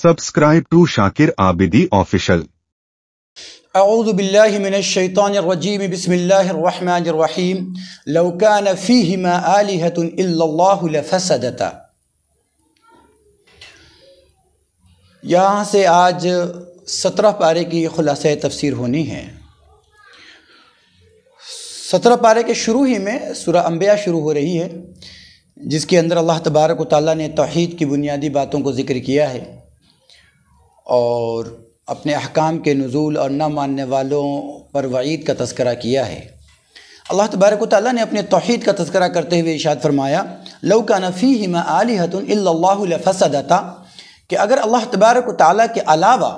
Subscribe to Shakir Abidi Official. أعوذ بالله من الشيطان الرجيم بسم الله الرحمن الرحيم لو كان فيهما آلهة إلا الله لفسدتا. یہاں سے آج 17 پارے کی خلاصہ تفسیر ہونی ہے. 17 پارے کے شروع ہی میں سورہ انبیاء شروع ہو رہی ہے، جس کے اندر اللہ تبارک و تعالیٰ نے توحید کی بنیادی باتوں کو ذکر کیا ہے اور اپنے احکام کے نزول اور نہ ماننے والوں پر وعید کا تذکرہ کیا ہے. اللہ تبارک و تعالیٰ نے اپنے توحید کا تذکرہ کرتے ہوئے ارشاد فرمایا لو کان فیہما آلہۃ الا اللہ لفسدتا، کہ اگر اللہ تبارک و تعالیٰ کے علاوہ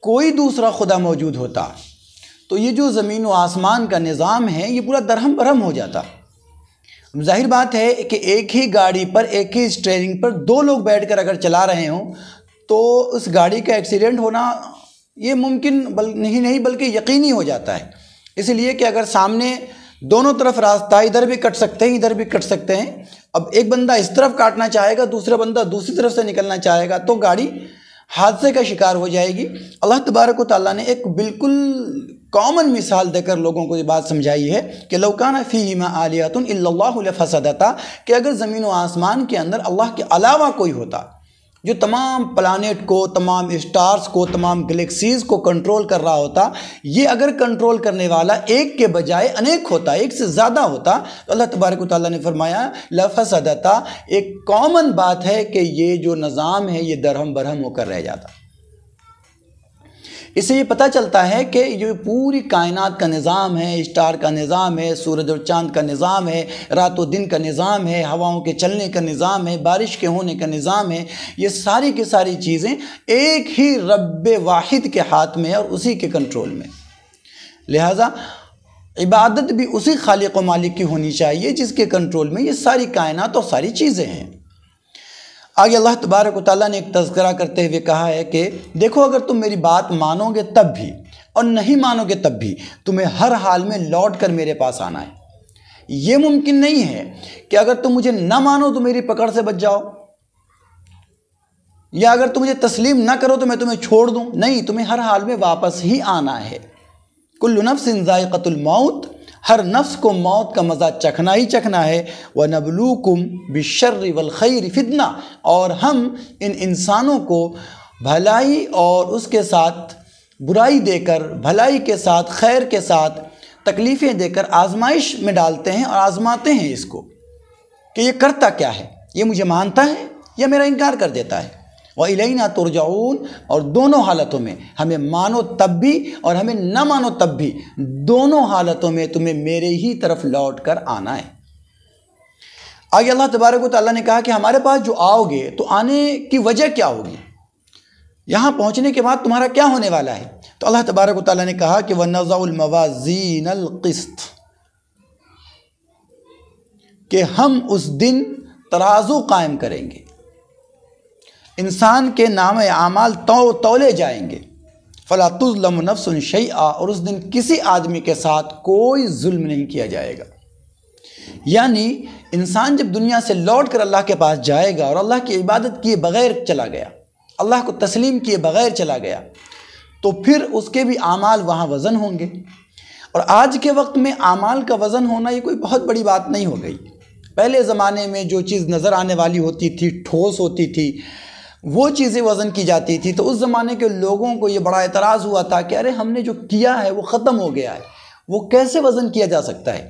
کوئی دوسرا خدا موجود ہوتا تو یہ جو زمین و آسمان کا نظام ہے یہ پورا درہم برہم ہو جاتا. ظاہر بات ہے کہ ایک ہی گاڑی پر ایک ہی اسٹیئرنگ پر دو لوگ بیٹھ کر اگر چلا رہے ہوں تو اس گاڑی کا ایکسیڈنٹ ہونا یہ ممکن نہیں بلکہ یقینی ہو جاتا ہے. اس لیے کہ اگر سامنے دونوں طرف راستہ ادھر بھی کٹ سکتے ہیں ادھر بھی کٹ سکتے ہیں، اب ایک بندہ اس طرف کاٹنا چاہے گا دوسرا بندہ دوسری طرف سے نکلنا چاہے گا تو گاڑی حادثے کا شکار ہو جائے گی. اللہ تبارک و تعالیٰ نے ایک بالکل کامن مثال دے کر لوگوں کو یہ بات سمجھائی ہے کہ لو کان فیہما آلہۃ الا اللہ لفسدتا، کہ اگر زمین و آسمان کے اندر اللہ کے علاوہ کوئی ہوتا جو تمام پلانٹ کو، تمام اسٹارز کو، تمام گلیکسیز کو کنٹرول کر رہا ہوتا، یہ اگر کنٹرول کرنے والا ایک کے بجائے انیک ہوتا، ایک سے زیادہ ہوتا، تو اللہ تبارک و تعالیٰ نے فرمایا لفسدتا. ایک کامن بات ہے کہ یہ جو نظام ہے یہ درہم برہم ہو کر رہ جاتا. اس سے یہ پتہ چلتا ہے کہ یہ پوری کائنات کا نظام ہے، اسٹار کا نظام ہے، سورج اور چاند کا نظام ہے، رات و دن کا نظام ہے، ہواؤں کے چلنے کا نظام ہے، بارش کے ہونے کا نظام ہے، یہ ساری کی ساری چیزیں ایک ہی رب واحد کے ہاتھ میں اور اسی کے کنٹرول میں. لہٰذا عبادت بھی اسی خالق و مالک کی ہونی چاہیے جس کے کنٹرول میں یہ ساری کائنات اور ساری چیزیں ہیں. آگے اللہ تبارک و تعالیٰ نے ایک تذکرہ کرتے ہوئے کہا ہے کہ دیکھو اگر تم میری بات مانو گے تب بھی اور نہیں مانو گے تب بھی تمہیں ہر حال میں لوٹ کر میرے پاس آنا ہے. یہ ممکن نہیں ہے کہ اگر تم مجھے نہ مانو تو میری پکڑ سے بچ جاؤ، یا اگر تم مجھے تسلیم نہ کرو تو میں تمہیں چھوڑ دوں. نہیں، تمہیں ہر حال میں واپس ہی آنا ہے. کل نفس ذائقۃ الموت، ہر نفس کو موت کا مزہ چکھنا ہی چکھنا ہے. وَنَبْلُوكُمْ بِالشَّرِّ وَالْخَيْرِ فِتْنَةً، اور ہم ان انسانوں کو بھلائی اور اس کے ساتھ برائی دے کر، بھلائی کے ساتھ خیر کے ساتھ تکلیفیں دے کر آزمائش میں ڈالتے ہیں اور آزماتے ہیں اس کو کہ یہ کرتا کیا ہے، یہ مجھے مانتا ہے یا میرا انکار کر دیتا ہے. وَإِلَيْنَا تُرْجَعُونَ، اور دونوں حالتوں میں ہمیں مانو تب بھی اور ہمیں نہ مانو تب بھی، دونوں حالتوں میں تمہیں میرے ہی طرف لوٹ کر آنا ہے. آگے اللہ تبارک و تعالیٰ نے کہا کہ ہمارے پاس جو آؤ گے تو آنے کی وجہ کیا ہوگی، یہاں پہنچنے کے بعد تمہارا کیا ہونے والا ہے. تو اللہ تبارک و تعالیٰ نے کہا کہ وَنَضَعُ الْمَوَازِينَ الْقِسْطَ، کہ ہم اس دن ترازو قائم کریں گے، انسان کے نام اعمال تولے جائیں گے. فَلَا تُظْلَمُ نَفْسٌ شَيْئًا، اور اس دن کسی آدمی کے ساتھ کوئی ظلم نہیں کیا جائے گا. یعنی انسان جب دنیا سے لوٹ کر اللہ کے پاس جائے گا اور اللہ کی عبادت کیے بغیر چلا گیا، اللہ کو تسلیم کیے بغیر چلا گیا، تو پھر اس کے بھی اعمال وہاں وزن ہوں گے. اور آج کے وقت میں اعمال کا وزن ہونا یہ کوئی بہت بڑی بات نہیں ہو گئی. پہلے زمانے میں جو چیز نظر آنے والی ہوتی تھی، ٹھوس ہوتی تھی، وہ چیزیں وزن کی جاتی تھی، تو اس زمانے کے لوگوں کو یہ بڑا اعتراض ہوا تھا کہ ارے ہم نے جو کیا ہے وہ ختم ہو گیا ہے، وہ کیسے وزن کیا جا سکتا ہے.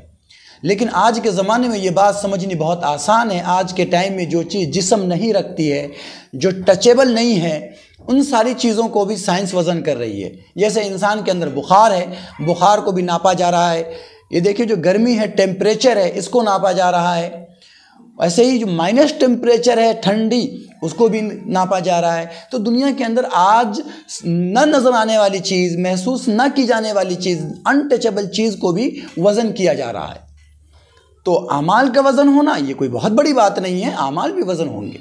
لیکن آج کے زمانے میں یہ بات سمجھنی بہت آسان ہے. آج کے ٹائم میں جو چیز جسم نہیں رکھتی ہے، جو ٹچیبل نہیں ہے، ان ساری چیزوں کو بھی سائنس وزن کر رہی ہے. جیسے انسان کے اندر بخار ہے، بخار کو بھی ناپا جا رہا ہے. یہ دیکھیں جو گرمی ہے، ٹیمپریچر ہے، اس کو ناپا جا رہا ہے. ایسے ہی جو مائنس ٹیمپریچر ہے، ٹھنڈی، اس کو بھی ناپا جا رہا ہے. تو دنیا کے اندر آج نہ نظر آنے والی چیز، محسوس نہ کی جانے والی چیز، انٹچیبل چیز کو بھی وزن کیا جا رہا ہے. تو اعمال کا وزن ہونا یہ کوئی بہت بڑی بات نہیں ہے، اعمال بھی وزن ہوں گے.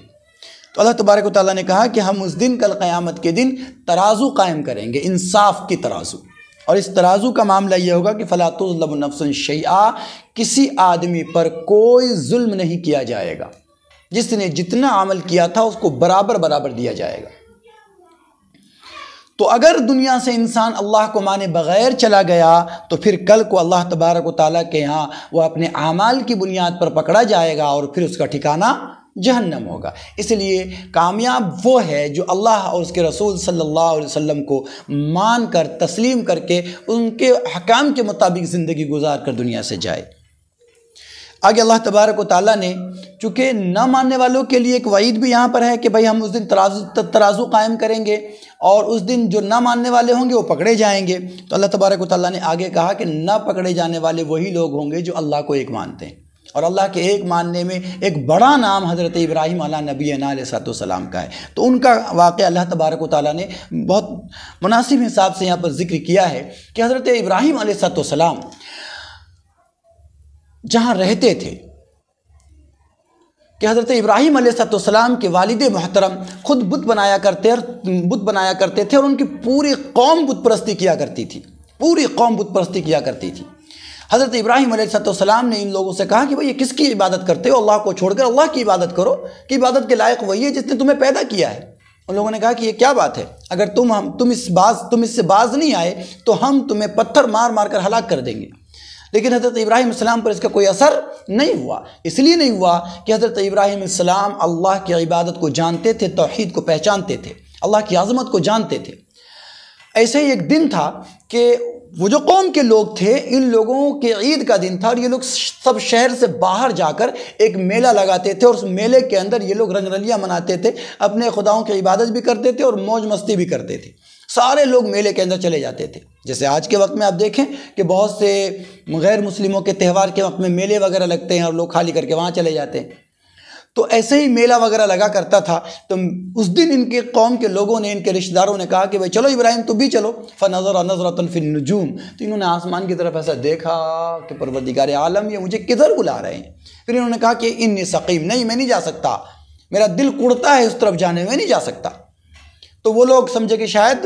تو اللہ تبارک و تعالیٰ نے کہا کہ ہم اس دن کل قیامت کے دن ترازو قائم کریں گے، انصاف کی ترازو. اور اس ترازو کا معاملہ یہ ہوگا کہ فَلَا تُظْلَمُ نَفْسٌ شَيْئًا، کسی آدمی پر کوئی ظلم نہیں کیا جائے گا. جس نے جتنا عمل کیا تھا اس کو برابر برابر دیا جائے گا. تو اگر دنیا سے انسان اللہ کو مانے بغیر چلا گیا تو پھر کل کو اللہ تبارک و تعالیٰ کے ہاں وہ اپنے اعمال کی بنیاد پر پکڑا جائے گا اور پھر اس کا ٹھکانہ جہنم ہوگا۔ اس لیے کامیاب وہ ہے جو اللہ اور اس کے رسول صلی اللہ علیہ وسلم کو مان کر تسلیم کر کے ان کے حکام کے مطابق زندگی گزار کر دنیا سے جائے۔ آگے اللہ تبارک و تعالیٰ نے چونکہ نہ ماننے والوں کے لیے ایک وعید بھی یہاں پر ہے کہ بھائی ہم اس دن ترازو قائم کریں گے اور اس دن جو نہ ماننے والے ہوں گے وہ پکڑے جائیں گے۔ تو اللہ تبارک و تعالیٰ نے آگے کہا کہ نہ پکڑے جانے والے وہی لوگ ہوں گے جو اللہ کو ایک مانتے ہیں، اور اللہ کے ایک ماننے میں ایک بڑا نام حضرت ابراہیم علیہ نبینا علیہ السلام کا ہے۔ تو ان کا واقعہ اللہ تبارک و تعالیٰ نے بہت مناسب حساب سے یہاں پر ذکر کیا ہے کہ حضرت ابراہیم علیہ السلام جہاں رہتے تھے کہ حضرت ابراہیم علیہ السلام کے والد محترم خود بت بنایا کرتے تھے اور ان کی پوری قوم بت پرستی کیا کرتی تھی، پوری قوم بت پرستی کیا کرتی تھی۔ حضرت ابراہیم علیہ السلام نے ان لوگوں سے کہا کہ بھئی یہ کس کی عبادت کرتے ہو؟ اللہ کو چھوڑ کر اللہ کی عبادت کرو کہ عبادت کے لائق وہی ہے جس نے تمہیں پیدا کیا ہے۔ ان لوگوں نے کہا کہ یہ کیا بات ہے، اگر تم اس سے باز نہیں آئے تو ہم تمہیں پتھر مار مار کر ہلاک کر دیں گے۔ لیکن حضرت ابراہیم علیہ السلام پر اس کا کوئی اثر نہیں ہوا، اس لیے نہیں ہوا کہ حضرت ابراہیم علیہ السلام اللہ کی عبادت کو جانتے تھے، توحید کو پہچانتے تھے، اللہ کی عظمت کو جانتے تھے۔ ایسے ہی ایک دن تھا کہ وہ جو قوم کے لوگ تھے ان لوگوں کے عید کا دن تھا اور یہ لوگ سب شہر سے باہر جا کر ایک میلہ لگاتے تھے اور اس میلے کے اندر یہ لوگ رنگ رلیاں مناتے تھے، اپنے خداؤں کی عبادت بھی کرتے تھے اور موج مستی بھی کرتے تھے۔ سارے لوگ میلے کے اندر چلے جاتے تھے، جیسے آج کے وقت میں آپ دیکھیں کہ بہت سے غیر مسلموں کے تہوار کے وقت میں میلے وغیرہ لگتے ہیں اور لوگ خالی کر کے وہاں چلے جاتے ہیں۔ تو ایسے ہی میلہ وغیرہ لگا کرتا تھا۔ تو اس دن ان کے قوم کے لوگوں نے، ان کے رشتہ داروں نے کہا کہ بھائی چلو ابراہیم تو بھی چلو، فنظر نظرۃ فی النجوم، تو انہوں نے آسمان کی طرف ایسا دیکھا کہ پروردگار عالم یہ مجھے کدھر بلا رہے ہیں۔ پھر انہوں نے کہا کہ انی سقیم، نہیں میں نہیں جا سکتا، میرا دل کڑتا ہے اس طرف جانے میں، نہیں جا سکتا۔ تو وہ لوگ سمجھے کہ شاید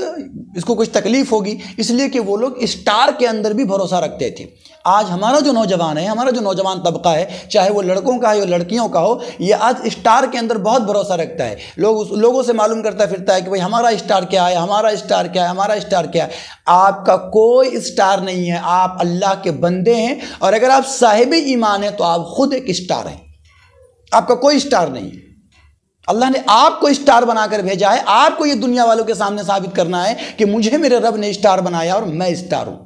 اس کو کچھ تکلیف ہوگی، اس لیے کہ وہ لوگ اسٹار کے اندر بھی بھروسہ رکھتے تھے۔ آج ہمارا جو نوجوان ہے، ہمارا جو نوجوان طبقہ ہے، چاہے وہ لڑکوں کا ہے یا لڑکیوں کا ہو، یہ آج اسٹار کے اندر بہت بھروسہ رکھتا ہے۔ لوگوں سے معلوم کرتا پھرتا ہے کہ بھئی ہمارا اسٹار کیا ہے، ہمارا اسٹار کیا ہے، ہمارا اسٹار کیا ہے۔ آپ کا کوئی اسٹار نہیں ہے، آپ اللہ کے بندے ہیں، اور اگر آپ صاحب ایمان ہیں تو آپ خود ایک اسٹار ہیں، آپ کا کوئی اسٹار نہیں ہے۔ اللہ نے آپ کو اسٹار بنا کر بھیجا ہے، آپ کو یہ دنیا والوں کے سامنے ثابت کرنا ہے کہ مجھے میرے رب نے اسٹار بنایا اور میں اسٹار ہوں۔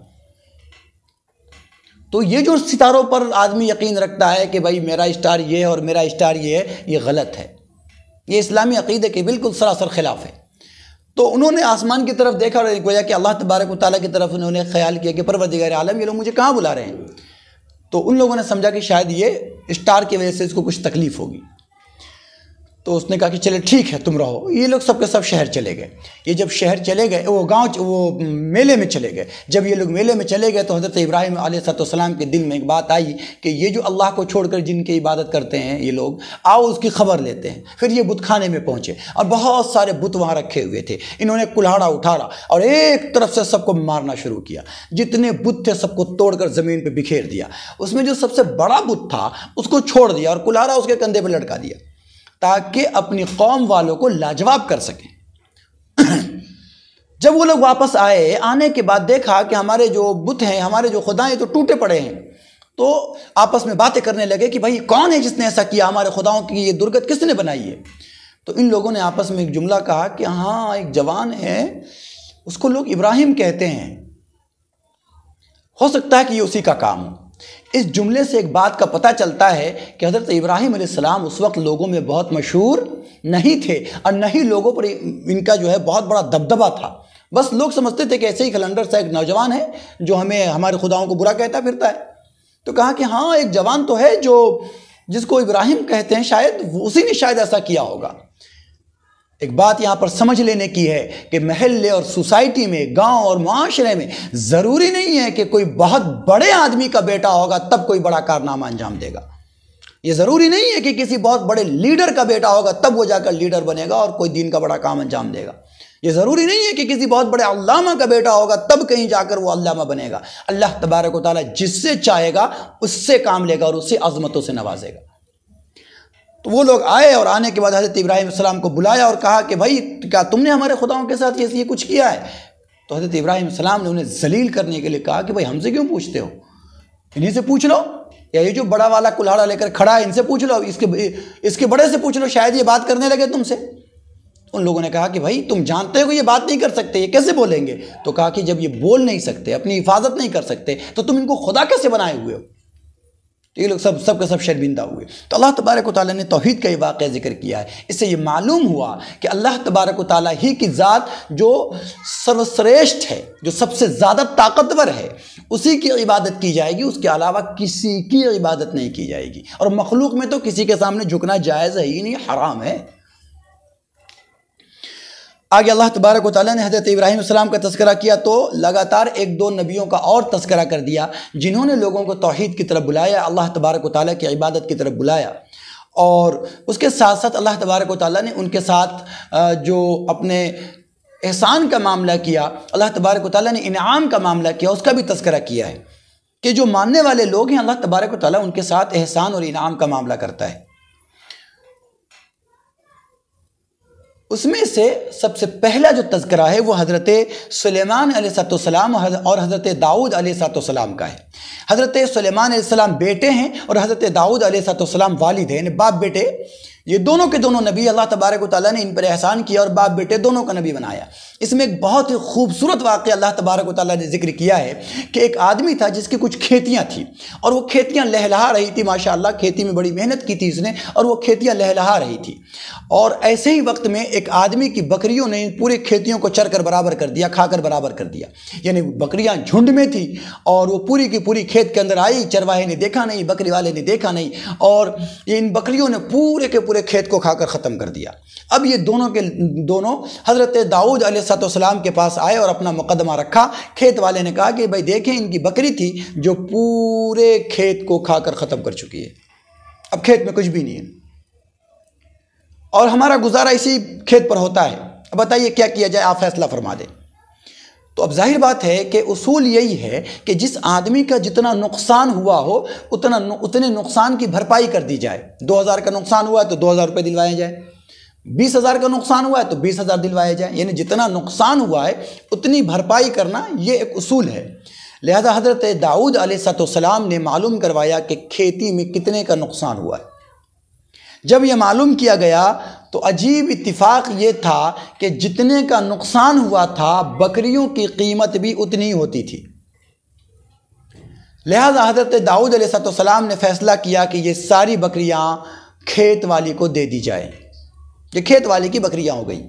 تو یہ جو ستاروں پر آدمی یقین رکھتا ہے کہ بھائی میرا اسٹار یہ ہے اور میرا اسٹار یہ ہے، یہ غلط ہے، یہ اسلامی عقیدے کے بالکل سراسر خلاف ہے۔ تو انہوں نے آسمان کی طرف دیکھا اور گویا کہ اللہ تبارک و تعالیٰ کی طرف انہوں نے خیال کیا کہ پروردگار عالم یہ لوگ مجھے کہاں بلا رہے ہیں۔ تو ان لوگوں نے سمجھا کہ شاید یہ اسٹار کی وجہ سے اس کو کچھ تکلیف ہوگی۔ تو اس نے کہا کہ چلے ٹھیک ہے تم رہو۔ یہ لوگ سب کے سب شہر چلے گئے۔ یہ جب شہر چلے گئے، وہ میلے میں چلے گئے۔ جب یہ لوگ میلے میں چلے گئے تو حضرت ابراہیم علیہ السلام کے دل میں ایک بات آئی کہ یہ جو اللہ کو چھوڑ کر جن کی عبادت کرتے ہیں یہ لوگ، آؤ اس کی خبر لیتے ہیں۔ پھر یہ بت خانے میں پہنچے اور بہت سارے بت وہاں رکھے ہوئے تھے۔ انہوں نے کلہاڑا اٹھایا اور ایک طرف سے سب کو مارنا شروع کیا۔ جتنے بت تھے سب کو توڑ کر زمین پہ بکھیر دیا۔ اس میں جو سب سے بڑا بت تھا اس کو چھوڑ دیا اور کلہاڑا اس کے کندھے پہ لٹکا دیا تاکہ اپنی قوم والوں کو لاجواب کر سکیں۔ جب وہ لوگ واپس آئے، آنے کے بعد دیکھا کہ ہمارے جو بت ہیں، ہمارے جو خدا ہیں تو ٹوٹے پڑے ہیں، تو آپس میں باتیں کرنے لگے کہ بھائی کون ہے جس نے ایسا کیا، ہمارے خداؤں کی یہ درگت کس نے بنائی ہے۔ تو ان لوگوں نے آپس میں ایک جملہ کہا کہ ہاں ایک جوان ہے، اس کو لوگ ابراہیم کہتے ہیں، ہو سکتا ہے کہ یہ اسی کا کام ہو۔ اس جملے سے ایک بات کا پتہ چلتا ہے کہ حضرت ابراہیم علیہ السلام اس وقت لوگوں میں بہت مشہور نہیں تھے اور نہ ہی لوگوں پر ان کا جو ہے بہت بڑا دبدبہ تھا۔ بس لوگ سمجھتے تھے کہ ایسے ہی کلندر سا ایک نوجوان ہے جو ہمارے خداؤں کو برا کہتا پھرتا ہے۔ تو کہا کہ ہاں ایک جوان تو ہے جس کو ابراہیم کہتے ہیں، شاید اسی نے شاید ایسا کیا ہوگا۔ ایک بات یہاں پر سمجھ لینے کی ہے کہ محلے اور سوسائٹی میں، گاؤں اور معاشرے میں ضروری نہیں ہے کہ کوئی بہت بڑے آدمی کا بیٹا ہوگا تب کوئی بڑا کارنامہ انجام دے گا۔ یہ ضروری نہیں ہے کہ کسی بہت بڑے لیڈر کا بیٹا ہوگا تب وہ جا کر لیڈر بنے گا اور کوئی دین کا بڑا کام انجام دے گا۔ یہ ضروری نہیں ہے کہ کسی بہت بڑے علامہ کا بیٹا ہوگا تب کہیں جا کر وہ علامہ بنے گا۔ اللہ تبارک و تعالیٰ جس سے چاہے گا اس سے کام لے گا اور اس سے عظمتوں سے نوازے گا۔ تو وہ لوگ آئے اور آنے کے بعد حضرت ابراہیم علیہ السلام کو بلایا اور کہا کہ بھائی کیا تم نے ہمارے خداؤں کے ساتھ یہ کچھ کیا ہے؟ تو حضرت ابراہیم علیہ السلام نے انہیں ذلیل کرنے کے لیے کہا کہ بھائی ہم سے کیوں پوچھتے ہو، انہیں سے پوچھ لو، یا یہ جو بڑا والا کلہاڑا لے کر کھڑا ہے ان سے پوچھ لو، اس کے بڑے سے پوچھ لو، شاید یہ بات کرنے لگے تم سے۔ ان لوگوں نے کہا کہ بھائی تم جانتے ہو کہ یہ بات نہیں کر سکتے، یہ کیسے بولیں گے؟ تو کہا کہ جب یہ بول نہیں سکتے، اپنی حفاظت نہیں کر سکتے، تو تم ان کو خدا کیسے بنائے ہوئے ہو؟ تو یہ لوگ سب کے سب شرمندہ ہوئے۔ تو اللہ تبارک و تعالیٰ نے توحید کا یہ واقعہ ذکر کیا ہے۔ اس سے یہ معلوم ہوا کہ اللہ تبارک و تعالیٰ ہی کی ذات جو سروشریشٹھ ہے، جو سب سے زیادہ طاقتور ہے، اسی کی عبادت کی جائے گی، اس کے علاوہ کسی کی عبادت نہیں کی جائے گی، اور مخلوق میں تو کسی کے سامنے جھکنا جائز ہے ہی نہیں، حرام ہے۔ آگے اللہ تبارک و تعالیٰ نے حضرت ابراہیم علیہ السلام کا تذکرہ کیا تو لگاتار ایک دو نبیوں کا اور تذکرہ کر دیا جنہوں نے لوگوں کو توحید کی طرف بلایا، اللہ تبارک و تعالیٰ کی عبادت کی طرف بلایا، اور اس کے ساتھ ساتھ اللہ تبارک و تعالیٰ نے ان کے ساتھ جو اپنے احسان کا معاملہ کیا، اللہ تبارک و تعالیٰ نے انعام کا معاملہ کیا، اس کا بھی تذکرہ کیا ہے کہ جو ماننے والے لوگ ہیں اللہ تبارک و تعالیٰ ان کے ساتھ احسان اور انعام کا معاملہ کرتا ہے۔ اس میں سے سب سے پہلا جو تذکرہ ہے وہ حضرت سلیمان علیہ السلام اور حضرت داؤد علیہ السلام کا ہے۔ حضرت سلیمان علیہ السلام بیٹے ہیں اور حضرت داؤد علیہ السلام والد ہیں، یعنی باپ بیٹے، یہ دونوں کے دونوں نبی اللہ تبارک و تعالیٰ نے ان پر احسان کیا اور باپ بیٹے دونوں کا نبی بنایا۔ اس میں ایک بہت ہی خوبصورت واقعہ اللہ تبارک و تعالیٰ نے ذکر کیا ہے کہ ایک آدمی تھا جس کی کچھ کھیتیاں تھیں، اور وہ کھیتیاں لہلہا رہی تھی، ماشاءاللہ کھیتی میں بڑی محنت کی تھی اس نے، اور وہ کھیتیاں لہلہا رہی تھی، اور ایسے ہی وقت میں ایک آدمی کی بکریوں نے پورے کھیتیوں کو چر کر برابر کر دیا، کھا کر برابر کر دیا، یعنی بکریاں جھنڈ میں تھی اور وہ پوری کی پوری کھیت کے اندر آئی، چرواہے نے دیکھا نہیں، بکری والے نے دیکھا نہیں، اور ان بکریوں نے پورے کے پورے کھیت کو کھا کر ختم کر دیا۔ اب یہ دونوں حضرت داؤد علیہ السلام کے پاس آئے اور اپنا مقدمہ رکھا۔ کھیت والے نے کہا کہ بھائی دیکھیں ان کی بکری تھی جو پورے کھیت کو کھا کر ختم کر چکی ہے، اب کھیت میں کچھ بھی نہیں ہے، اور ہمارا گزارا اسی کھیت پر ہوتا ہے، اب بتائیے کیا کیا جائے، آپ فیصلہ فرما دیں۔ تو اب ظاہر بات ہے کہ اصول یہی ہے کہ جس آدمی کا جتنا نقصان ہوا ہو اتنے نقصان کی بھرپائی کر دی جائے۔ 2000 کا نقصان ہوا ہے تو 2000 روپے دلوائے جائے، 20,000 کا نقصان ہوا ہے تو 20,000 دلوائے جائیں، یعنی جتنا نقصان ہوا ہے اتنی بھرپائی کرنا یہ ایک اصول ہے۔ لہذا حضرت داؤد علیہ السلام نے معلوم کروایا کہ کھیتی میں کتنے کا نقصان ہوا ہے۔ جب یہ معلوم کیا گیا تو عجیب اتفاق یہ تھا کہ جتنے کا نقصان ہوا تھا بکریوں کی قیمت بھی اتنی ہوتی تھی۔ لہذا حضرت داؤد علیہ السلام نے فیصلہ کیا کہ یہ ساری بکریاں کھیت والی کو دے دی جائیں، یہ کھیت والی کی بکریاں ہو گئی،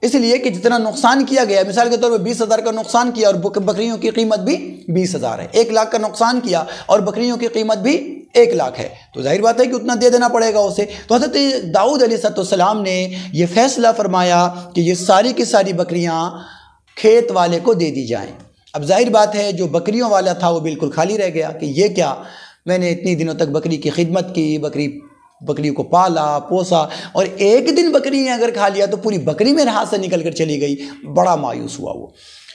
اس لیے کہ جتنا نقصان کیا گیا، مثال کے طور پر 20,000 کا نقصان کیا اور بکریوں کی قیمت بھی 20,000 ہے، 1,00,000 کا نقصان کیا اور بکریوں کی قیمت بھی 1,00,000 ہے، تو ظاہر بات ہے کہ اتنا دے دینا پڑے گا اسے۔ تو حضرت داؤد علیہ السلام نے یہ فیصلہ فرمایا کہ یہ ساری کی ساری بکریاں کھیت والے کو دے دی جائیں۔ اب ظاہر بات ہے جو بکریوں والا تھا وہ بالکل خالی رہ گیا کہ یہ کیا، میں نے اتنی دنوں تک بکری کی خدمت کی، بکری کو پالا پوسا، اور ایک دن بکری نے اگر کھا لیا تو پوری بکری میرے ہاتھ سے نکل کر چلی گئی، بڑا مایوس ہوا وہ۔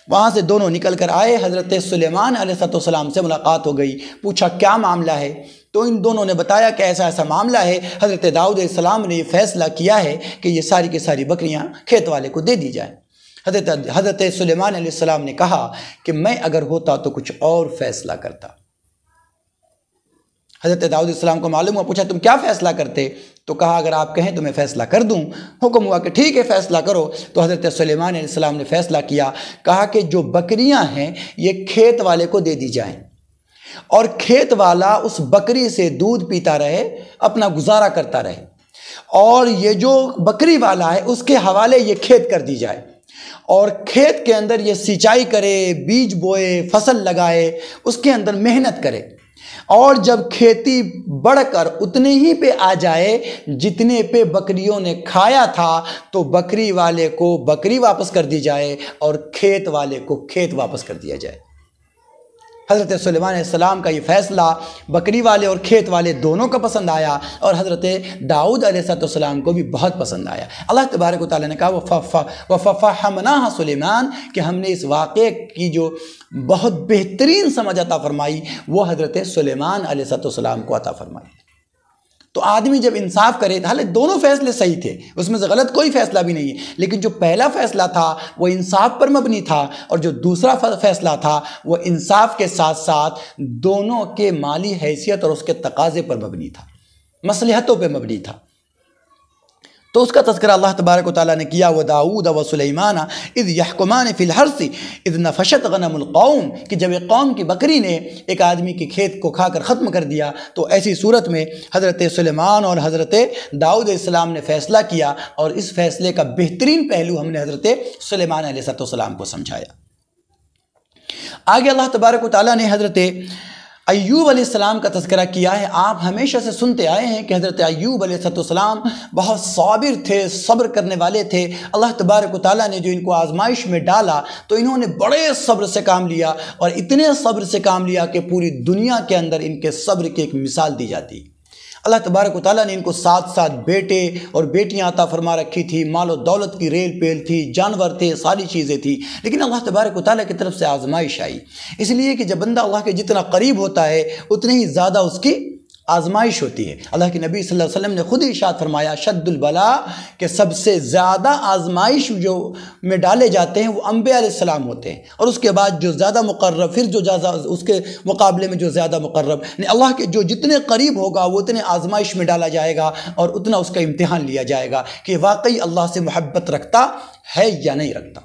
وہاں سے دونوں نکل کر آئے، حضرت سلیمان علیہ السلام سے ملاقات ہو گئی، پوچھا کیا معاملہ ہے، تو ان دونوں نے بتایا کہ ایسا ایسا معاملہ ہے، حضرت داؤد علیہ السلام نے یہ فیصلہ کیا ہے کہ یہ ساری کی ساری بکریاں کھیت والے کو دے دی جائیں۔ حضرت سلیمان علیہ السلام نے کہا کہ میں اگر ہوتا تو کچھ اور فیصلہ کرتا۔ حضرت داؤد علیہ السلام کو معلوم ہوا، پوچھا تم کیا فیصلہ کرتے، تو کہا اگر آپ کہیں تو میں فیصلہ کر دوں۔ حکم ہوا کہ ٹھیک ہے فیصلہ کرو۔ تو حضرت سلیمان علیہ السلام نے فیصلہ کیا، کہا کہ جو بکریاں ہیں یہ کھیت والے کو دے دی جائیں، اور کھیت والا اس بکری سے دودھ پیتا رہے، اپنا گزارا کرتا رہے، اور یہ جو بکری والا ہے اس کے حوالے یہ کھیت کر دی جائے، اور کھیت کے اندر یہ سینچائی کرے، بیج بوئے، فصل لگائے، اس کے اندر محنت کرے، اور جب کھیتی بڑھ کر اتنے ہی پہ آ جائے جتنے پہ بکریوں نے کھایا تھا تو بکری والے کو بکری واپس کر دی جائے اور کھیت والے کو کھیت واپس کر دیا جائے۔ حضرت سلیمان علیہ السلام کا یہ فیصلہ بکری والے اور کھیت والے دونوں کو پسند آیا، اور حضرت داؤد علیہ السلام کو بھی بہت پسند آیا۔ اللہ تبارک و تعالیٰ نے کہا وَفَفَحَمْنَاهَا سلیمان، کہ ہم نے اس واقعے کی جو بہت بہترین سمجھ عطا فرمائی وہ حضرت سلیمان علیہ السلام کو عطا فرمائی۔ تو آدمی جب انصاف کرے، حالانکہ دونوں فیصلے صحیح تھے، اس میں سے غلط کوئی فیصلہ بھی نہیں ہے، لیکن جو پہلا فیصلہ تھا وہ انصاف پر مبنی تھا، اور جو دوسرا فیصلہ تھا وہ انصاف کے ساتھ ساتھ دونوں کے مالی حیثیت اور اس کے تقاضے پر مبنی تھا، مصلحتوں پہ مبنی تھا۔ تو اس کا تذکرہ اللہ تبارک و تعالیٰ نے کیا، وَدَاؤُودَ وَسُلَيْمَانَ اِذْ يَحْكُمَانِ فِي الْحَرْثِ اِذْ نَفَشَتْ غَنَمُ الْقَوْمِ، کہ جب ایک قوم کی بکری نے ایک آدمی کے کھیت کو کھا کر ختم کر دیا، تو ایسی صورت میں حضرت سلیمان اور حضرت داؤد علیہ السلام نے فیصلہ کیا، اور اس فیصلے کا بہترین پہلو ہم نے حضرت سلیمان علیہ السلام کو سمجھایا۔ آگے اللہ تبارک و تعالیٰ نے حضرت ایوب علیہ السلام کا تذکرہ کیا ہے۔ آپ ہمیشہ سے سنتے آئے ہیں کہ حضرت ایوب علیہ السلام بہت صابر تھے، صبر کرنے والے تھے۔ اللہ تبارک و تعالیٰ نے جو ان کو آزمائش میں ڈالا تو انہوں نے بڑے صبر سے کام لیا، اور اتنے صبر سے کام لیا کہ پوری دنیا کے اندر ان کے صبر کی ایک مثال دی جاتی۔ اللہ تبارک و تعالیٰ نے ان کو 7 بیٹے اور بیٹیاں عطا فرما رکھی تھی، مال و دولت کی ریل پیل تھی، جانور تھے، ساری چیزیں تھی، لیکن اللہ تبارک و تعالیٰ کی طرف سے آزمائش آئی، اس لیے کہ جب بندہ اللہ کے جتنا قریب ہوتا ہے اتنے ہی زیادہ اس کی آزمائش ہوتی ہے۔ اللہ کے نبی صلی اللہ علیہ وسلم نے خود ہی ارشاد فرمایا، شد البلا، کہ سب سے زیادہ آزمائش جو میں ڈالے جاتے ہیں وہ انبیاء علیہ السلام ہوتے ہیں، اور اس کے بعد جو زیادہ مقرب، پھر جو زیادہ اس کے مقابلے میں جو زیادہ مقرب، یعنی اللہ کے جو جتنے قریب ہوگا وہ اتنے آزمائش میں ڈالا جائے گا، اور اتنا اس کا امتحان لیا جائے گا کہ واقعی اللہ سے محبت رکھتا ہے یا نہیں رکھتا۔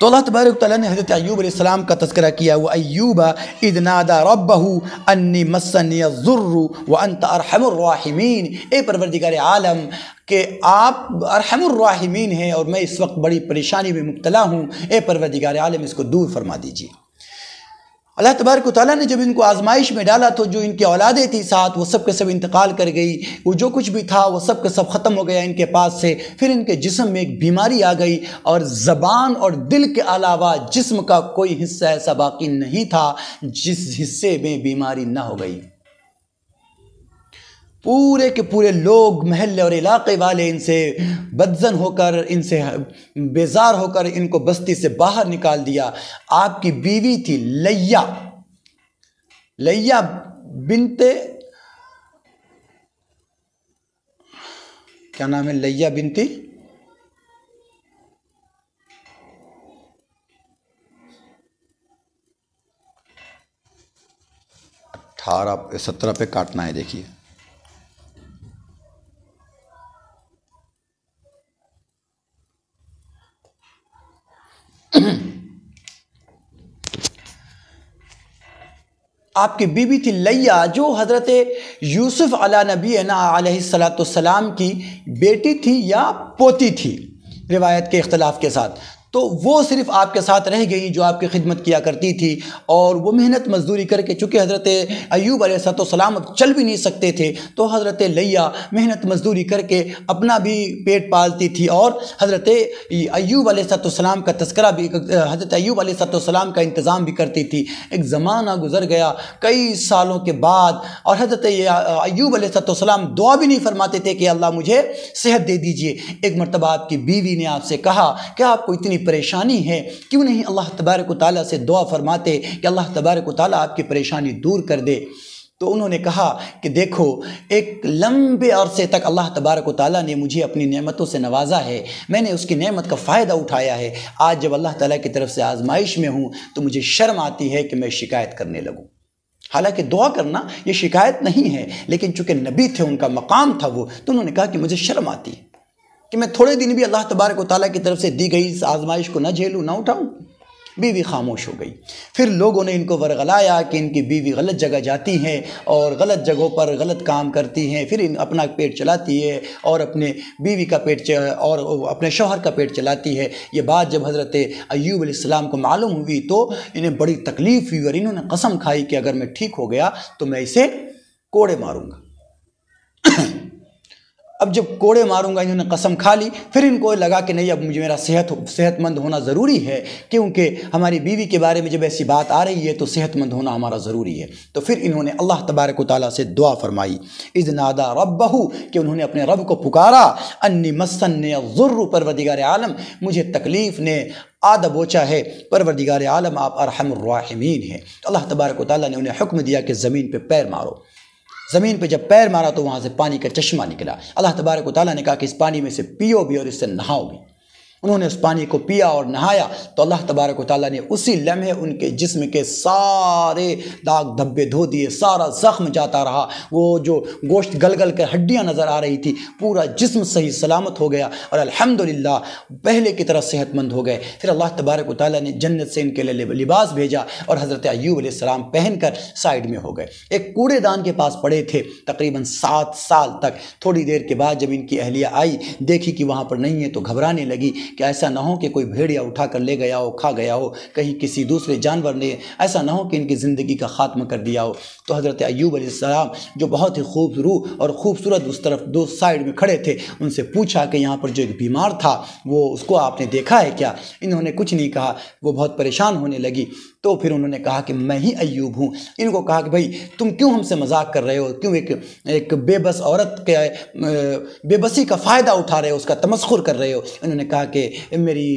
تو اللہ تبارک تعالیٰ نے حضرت ایوب علیہ السلام کا تذکرہ کیا، وَأَيُّوبَ إِذْ نَادَى رَبَّهُ أَنِّي مَسَّنِيَ الضُّرُّ وَأَنْتَ أَرْحَمُ الرَّاحِمِينَ، اے پروردگار عالم کہ آپ ارحم الراحمین ہیں اور میں اس وقت بڑی پریشانی میں مبتلا ہوں، اے پروردگار عالم اس کو دور فرما دیجیے۔ اللہ تبارک و تعالیٰ نے جب ان کو آزمائش میں ڈالا تو جو ان کی اولادیں تھی ساتھ، وہ سب کے سب انتقال کر گئی، وہ جو کچھ بھی تھا وہ سب کے سب ختم ہو گیا ان کے پاس سے۔ پھر ان کے جسم میں ایک بیماری آ گئی، اور زبان اور دل کے علاوہ جسم کا کوئی حصہ ایسا باقی نہیں تھا جس حصے میں بیماری نہ ہو گئی۔ پورے کے پورے لوگ، محلے اور علاقے والے ان سے بدظن ہو کر، ان سے بیزار ہو کر ان کو بستی سے باہر نکال دیا۔ آپ کی بیوی تھی لیہ بنت، کیا نام ہے، لیہ بنتی اٹھارہ 17 پہ کاٹنا ہے، دیکھیے۔ آپ کی بیوی تھی لیہ، جو حضرت یوسف علیہ نبینا علیہ السلام کی بیٹی تھی یا پوتی تھی، روایت کے اختلاف کے ساتھ۔ تو وہ صرف آپ کے ساتھ رہ گئی، جو آپ کی خدمت کیا کرتی تھی، اور وہ محنت مزدوری کر کے، چونکہ حضرت ایوب علیہ السلام اب چل بھی نہیں سکتے تھے، تو حضرت لیہ محنت مزدوری کر کے اپنا بھی پیٹ پالتی تھی، اور حضرت ایوب علیہ السلام کا تذکرہ بھی، حضرت ایوب علیہ السلام کا انتظام بھی کرتی تھی۔ ایک زمانہ گزر گیا کئی سالوں کے بعد، اور حضرت ایوب علیہ السلام دعا بھی نہیں فرماتے تھے کہ اللہ مجھے صحت دے دیجئے۔ ایک مرتبہ آپ کی بیوی نے آپ سے کہا کہ آپ کو اتنی پریشانی ہے، کیوں نہیں اللہ تبارک و تعالیٰ سے دعا فرماتے کہ اللہ تبارک و تعالیٰ آپ کی پریشانی دور کر دے؟ تو انہوں نے کہا کہ دیکھو، ایک لمبے عرصے تک اللہ تبارک و تعالیٰ نے مجھے اپنی نعمتوں سے نوازا ہے، میں نے اس کی نعمت کا فائدہ اٹھایا ہے، آج جب اللہ تعالیٰ کی طرف سے آزمائش میں ہوں تو مجھے شرم آتی ہے کہ میں شکایت کرنے لگوں۔ حالانکہ دعا کرنا یہ شکایت نہیں ہے، لیکن چونکہ نبی تھے، ان کا مقام تھا وہ، تو انہوں نے کہا کہ مجھے شرم آتی ہے کہ میں تھوڑے دن بھی اللہ تبارک و تعالیٰ کی طرف سے دی گئی اس آزمائش کو نہ جھیلوں، نہ اٹھاؤں۔ بیوی خاموش ہو گئی۔ پھر لوگوں نے ان کو ورغلایا کہ ان کی بیوی غلط جگہ جاتی ہیں اور غلط جگہوں پر غلط کام کرتی ہیں، پھر اپنا پیٹ چلاتی ہے اور اپنے بیوی کا پیٹ اور اپنے شوہر کا پیٹ چلاتی ہے۔ یہ بات جب حضرت ایوب علیہ السلام کو معلوم ہوئی تو انہیں بڑی تکلیف ہوئی، اور انہوں نے قسم کھائی کہ اگر میں ٹھیک ہو گیا تو میں اسے کوڑے ماروں گا۔ اب جب کوڑے ماروں گا، انہوں نے قسم کھا لی۔ پھر ان کو لگا کہ نہیں، اب مجھے میرا صحت مند ہونا ضروری ہے، کیونکہ ہماری بیوی کے بارے میں جب ایسی بات آ رہی ہے تو صحت مند ہونا ہمارا ضروری ہے۔ تو پھر انہوں نے اللہ تبارک و تعالیٰ سے دعا فرمائی، اذ نادى ربہ، کہ انہوں نے اپنے رب کو پکارا، انی مسنی الضر، پروردگار عالم مجھے تکلیف نے آدھا بوچا ہے، پروردگار عالم آپ ارحم الراحمین ہیں۔ اللہ تبارک و تعالیٰ نے انہیں حکم دیا کہ زمین پہ پیر مارو۔ زمین پہ جب پیر مارا تو وہاں سے پانی کا چشمہ نکلا۔ اللہ تبارک و تعالیٰ نے کہا کہ اس پانی میں سے پیو بھی اور اس سے نہاؤ بھی۔ انہوں نے اس پانی کو پیا اور نہایا تو اللہ تبارک و تعالیٰ نے اسی لمحے ان کے جسم کے سارے داغ دھبے دھو دیے، سارا زخم جاتا رہا، وہ جو گوشت گل گل کر ہڈیاں نظر آ رہی تھی، پورا جسم صحیح سلامت ہو گیا اور الحمدللہ پہلے کی طرح صحت مند ہو گئے۔ پھر اللہ تبارک و تعالیٰ نے جنت سے ان کے لیے لباس بھیجا اور حضرت ایوب علیہ السلام پہن کر سائیڈ میں ہو گئے، ایک کوڑے دان کے پاس پڑے تھے تقریباً 7 سال تک۔ تھوڑی دیر کے بعد جب ان کی اہلیہ آئی، دیکھی کہ وہاں پر نہیں ہے تو گھبرانے لگی کہ ایسا نہ ہو کہ کوئی بھیڑیا اٹھا کر لے گیا ہو، کھا گیا ہو، کہیں کسی دوسرے جانور نے، ایسا نہ ہو کہ ان کی زندگی کا خاتمہ کر دیا ہو۔ تو حضرت ایوب علیہ السلام جو بہت ہی خوبصورت اس طرف دو سائیڈ میں کھڑے تھے، ان سے پوچھا کہ یہاں پر جو ایک بیمار تھا وہ اس کو آپ نے دیکھا ہے کیا؟ انہوں نے کچھ نہیں کہا، وہ بہت پریشان ہونے لگی۔ تو پھر انہوں نے کہا کہ میں ہی ایوب ہوں۔ ان کو کہا کہ بھائی تم کیوں ہم سے مذاق کر رہے ہو، کیوں ایک بے بس عورت کے بے بسی کا فائدہ اٹھا رہے ہو، اس کا تمسخر کر رہے ہو؟ انہوں نے کہا کہ میری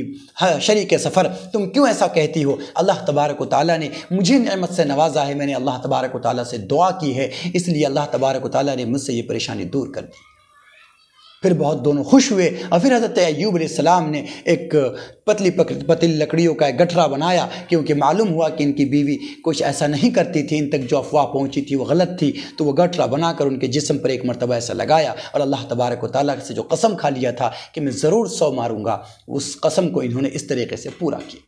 شریک سفر تم کیوں ایسا کہتی ہو؟ اللہ تبارک و تعالیٰ نے مجھے نعمت سے نوازا ہے، میں نے اللہ تبارک و تعالیٰ سے دعا کی ہے، اس لیے اللہ تبارک و تعالیٰ نے مجھ سے یہ پریشانی دور کر دی۔ پھر بہت دونوں خوش ہوئے اور پھر حضرت ایوب علیہ السلام نے ایک پتلی لکڑیوں کا ایک گٹھرا بنایا، کیونکہ معلوم ہوا کہ ان کی بیوی کچھ ایسا نہیں کرتی تھی، ان تک جو افواہ پہنچی تھی وہ غلط تھی، تو وہ گٹھرا بنا کر ان کے جسم پر ایک مرتبہ ایسا لگایا اور اللہ تبارک و تعالیٰ سے جو قسم کھا لیا تھا کہ میں ضرور 100 ماروں گا، اس قسم کو انہوں نے اس طریقے سے پورا کیا۔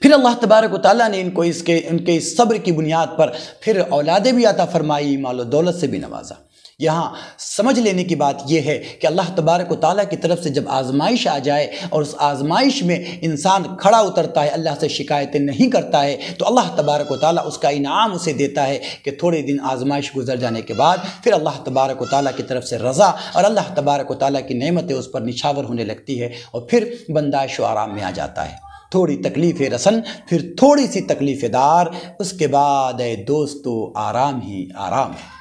پھر اللہ تبارک و تعالیٰ نے ان کو ان کے اس صبر کی بنیاد پر پھر اولادیں بھی عطا فرمائی، مال و دولت سے بھی نوازا۔ یہاں سمجھ لینے کی بات یہ ہے کہ اللہ تبارک و تعالیٰ کی طرف سے جب آزمائش آ جائے اور اس آزمائش میں انسان کھڑا اترتا ہے، اللہ سے شکایتیں نہیں کرتا ہے، تو اللہ تبارک و تعالیٰ اس کا انعام اسے دیتا ہے کہ تھوڑے دن آزمائش گزر جانے کے بعد پھر اللہ تبارک و تعالیٰ کی طرف سے رضا اور اللہ تبارک و تعالیٰ کی نعمتیں اس پر نچھاور ہونے لگتی ہے اور پھر بندہ عیش و آرام میں آ جاتا ہے۔ تھوڑی تکلیف رسن، پھر تھوڑی سی تکلیف دار، اس کے بعد اے دوستو آرام ہی آرام ہے۔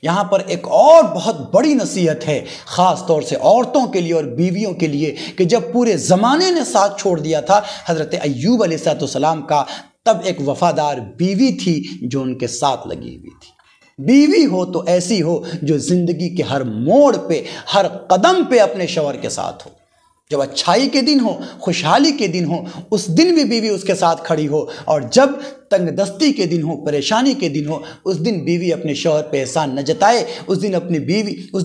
یہاں پر ایک اور بہت بڑی نصیحت ہے، خاص طور سے عورتوں کے لیے اور بیویوں کے لیے، کہ جب پورے زمانے نے ساتھ چھوڑ دیا تھا حضرت ایوب علیہ السلام کا، تب ایک وفادار بیوی تھی جو ان کے ساتھ لگی ہوئی تھی۔ بیوی ہو تو ایسی ہو جو زندگی کے ہر موڑ پہ، ہر قدم پہ اپنے شوہر کے ساتھ ہو۔ جب اچھائی کے دن ہو، خوشحالی کے دن ہو، اس دن بھی بیوی اس کے ساتھ کھڑی ہو، اور جب تنگ دستی کے دن ہو، پریشانی کے دن ہو، اس دن بیوی اپنے شوہر پہ احسان نہ جتائے، اس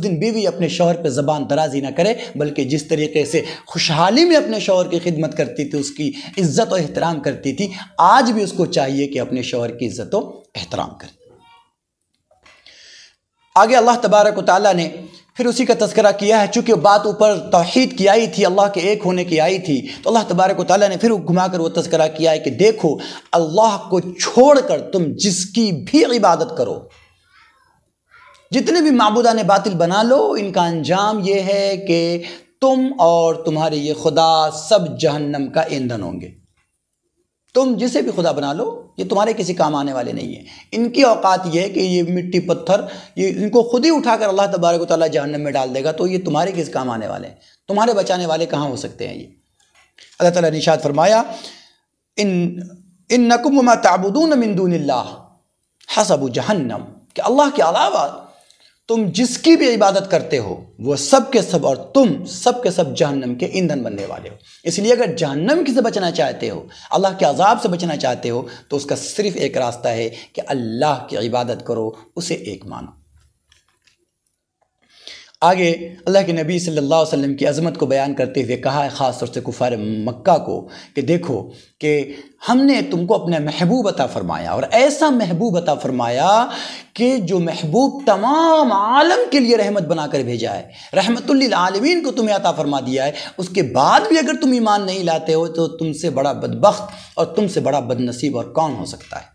دن بیوی اپنے شوہر پہ زبان درازی نہ کرے، بلکہ جس طریقے سے خوشحالی میں اپنے شوہر کی خدمت کرتی تھی، اس کی عزت و احترام کرتی تھی، آج بھی اس کو چاہیے کہ اپنے شوہر کی عزت و احترام کرے۔ آگے اللہ تبارک و تعالیٰ نے پھر اسی کا تذکرہ کیا ہے، چونکہ بات اوپر توحید کی آئی تھی، اللہ کے ایک ہونے کی آئی تھی، تو اللہ تبارک و تعالیٰ نے پھر گھما کر وہ تذکرہ کیا ہے کہ دیکھو اللہ کو چھوڑ کر تم جس کی بھی عبادت کرو، جتنے بھی معبودان باطل بنا لو، ان کا انجام یہ ہے کہ تم اور تمہارے یہ خدا سب جہنم کا ایندھن ہوں گے۔ تم جسے بھی خدا بنا لو، یہ تمہارے کسی کام آنے والے نہیں ہیں۔ ان کی اوقات یہ ہے کہ یہ مٹی پتھر ان کو خود ہی اٹھا کر اللہ تبارک و تعالیٰ جہنم میں ڈال دے گا، تو یہ تمہارے کس کام آنے والے ہیں؟ تمہارے بچانے والے کہاں ہو سکتے ہیں؟ یہ اللہ تعالیٰ نے ارشاد فرمایا، انکم وما تعبدون من دون اللہ حسب جہنم، کہ اللہ کے علاوہ تم جس کی بھی عبادت کرتے ہو وہ سب کے سب، اور تم سب کے سب جہنم کے ایندھن بننے والے ہو۔ اس لیے اگر جہنم سے بچنا چاہتے ہو، اللہ کے عذاب سے بچنا چاہتے ہو، تو اس کا صرف ایک راستہ ہے کہ اللہ کی عبادت کرو، اسے ایک مانو۔ آگے اللہ کے نبی صلی اللہ علیہ وسلم کی عظمت کو بیان کرتے ہوئے کہا ہے، خاص طور سے کفار مکہ کو، کہ دیکھو کہ ہم نے تم کو اپنا محبوب عطا فرمایا، اور ایسا محبوب عطا فرمایا کہ جو محبوب تمام عالم کے لیے رحمت بنا کر بھیجا ہے، رحمت للعالمین کو تمہیں عطا فرما دیا ہے۔ اس کے بعد بھی اگر تم ایمان نہیں لاتے ہو تو تم سے بڑا بدبخت اور تم سے بڑا بدنصیب اور کون ہو سکتا ہے؟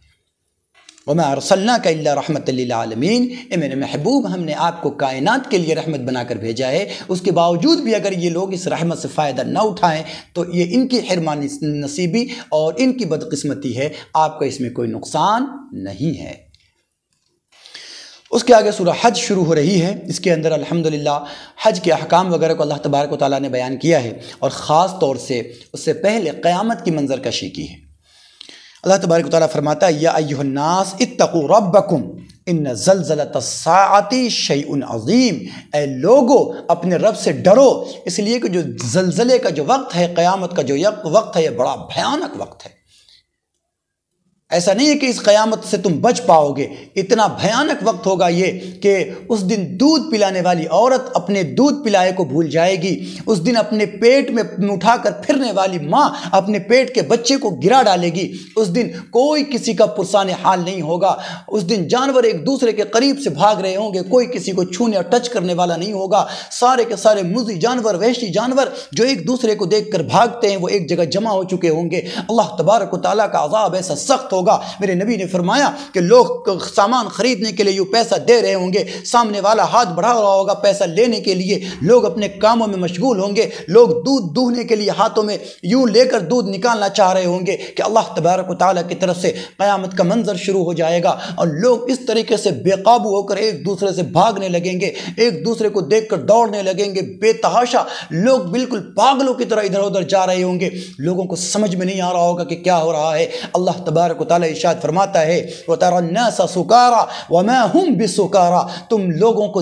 وَمَا أَرْسَلْنَاكَ إِلَّا رَحْمَةً لِّلْعَالَمِينَ، اے میرے محبوب، ہم نے آپ کو کائنات کے لیے رحمت بنا کر بھیجا ہے۔ اس کے باوجود بھی اگر یہ لوگ اس رحمت سے فائدہ نہ اٹھائیں تو یہ ان کی حرمان نصیبی اور ان کی بدقسمتی ہے، آپ کا اس میں کوئی نقصان نہیں ہے۔ اس کے آگے سورہ حج شروع ہو رہی ہے، اس کے اندر الحمدللہ حج کے احکام وغیرہ کو اللہ تبارک و تعالیٰ نے بیان کیا ہے، اور خاص طور سے اس سے پہلے قیامت کی منظر کشی کی ہے۔ اللہ تبارک و تعالیٰ فرماتا ہے، یا ایھا الناس اتقوا ربکم ان زلزلۃ الساعۃ شیء عظیم، اے لوگو اپنے رب سے ڈرو، اس لیے کہ جو زلزلے کا جو وقت ہے، قیامت کا جو وقت ہے، یہ بڑا بھیانک وقت ہے۔ ایسا نہیں ہے کہ اس قیامت سے تم بچ پاؤ گے، اتنا بھیانک وقت ہوگا یہ کہ اس دن دودھ پلانے والی عورت اپنے دودھ پلائے کو بھول جائے گی، اس دن اپنے پیٹ میں اٹھا کر پھرنے والی ماں اپنے پیٹ کے بچے کو گرا ڈالے گی، اس دن کوئی کسی کا پرسان حال نہیں ہوگا، اس دن جانور ایک دوسرے کے قریب سے بھاگ رہے ہوں گے، کوئی کسی کو چھونے اور ٹچ کرنے والا نہیں ہوگا، سارے کے سارے مزی جانور، وحشی جانور جو ایک دوسرے کو دیکھ کر بھاگتے ہیں وہ ایک جگہ جمع ہو چکے ہوں گے۔ اللہ تبارک و تعالیٰ کا عذاب ایسا سخت ہوگا، میرے نبی نے فرمایا کہ لوگ سامان خریدنے کے لیے یوں پیسہ دے رہے ہوں گے، سامنے والا ہاتھ بڑھا رہا ہوگا پیسہ لینے کے لیے، لوگ اپنے کاموں میں مشغول ہوں گے، لوگ دودھ دوہنے کے لیے ہاتھوں میں یوں لے کر دودھ نکالنا چاہ رہے ہوں گے کہ اللہ تبارک و تعالیٰ کی طرف سے قیامت کا منظر شروع ہو جائے گا، اور لوگ اس طریقے سے بے قابو ہو کر ایک دوسرے سے بھاگنے لگیں گے، ایک دوسرے کو دیکھ کر دوڑنے لگیں گے، بے تحاشا لوگ بالکل پاگلوں کی طرح ادھر ادھر جا رہے ہوں گے، لوگوں کو سمجھ میں نہیں آ رہا ہوگا کہ کیا ہو رہا ہے۔ اللہ تبارک و تعالیٰ ارشاد فرماتا ہے وَتَرَى النَّاسَ سُكَارَى وَمَا هُمْ بِسُكَارَى، تم لوگوں کو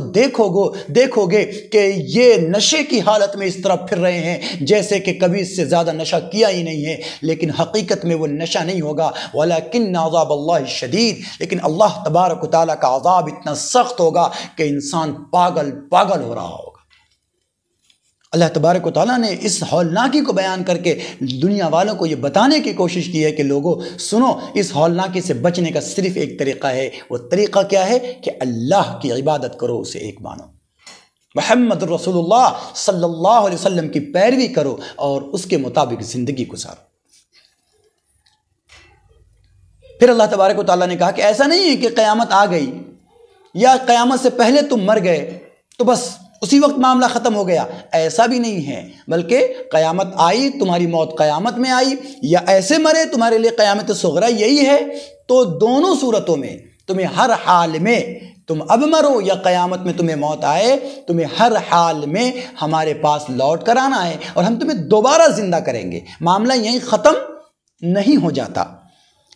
دیکھو گے کہ یہ نشے کی حالت میں اس طرح پھر رہے ہیں جیسے کہ کبھی اس سے زیادہ نشہ کیا ہی نہیں ہے، لیکن حقیقت میں وہ نشہ نہیں ہوگا، وَلَكِنَّ عَذَابَ اللَّهِ شَدِيدٌ، لیکن اللہ تبارک و تعالیٰ کا عذاب اتنا سخت ہوگا کہ انسان پاگل ہو رہا ہوگا۔ اللہ تبارک و تعالیٰ نے اس ہولناکی کو بیان کر کے دنیا والوں کو یہ بتانے کی کوشش کی ہے کہ لوگوں سنو، اس ہولناکی سے بچنے کا صرف ایک طریقہ ہے، وہ طریقہ کیا ہے کہ اللہ کی عبادت کرو، اسے ایک مانو، محمد رسول اللہ صلی اللہ علیہ وسلم کی پیروی کرو اور اس کے مطابق زندگی گزارو۔ پھر اللہ تبارک و تعالیٰ نے کہا کہ ایسا نہیں ہے کہ قیامت آ گئی یا قیامت سے پہلے تم مر گئے تو بس اسی وقت معاملہ ختم ہو گیا، ایسا بھی نہیں ہے، بلکہ قیامت آئی، تمہاری موت قیامت میں آئی، یا ایسے مرے تمہارے لیے قیامت صغری یہی ہے، تو دونوں صورتوں میں تمہیں ہر حال میں، تم اب مرو یا قیامت میں تمہیں موت آئے، تمہیں ہر حال میں ہمارے پاس لوٹ کر آنا ہے اور ہم تمہیں دوبارہ زندہ کریں گے، معاملہ یہیں ختم نہیں ہو جاتا۔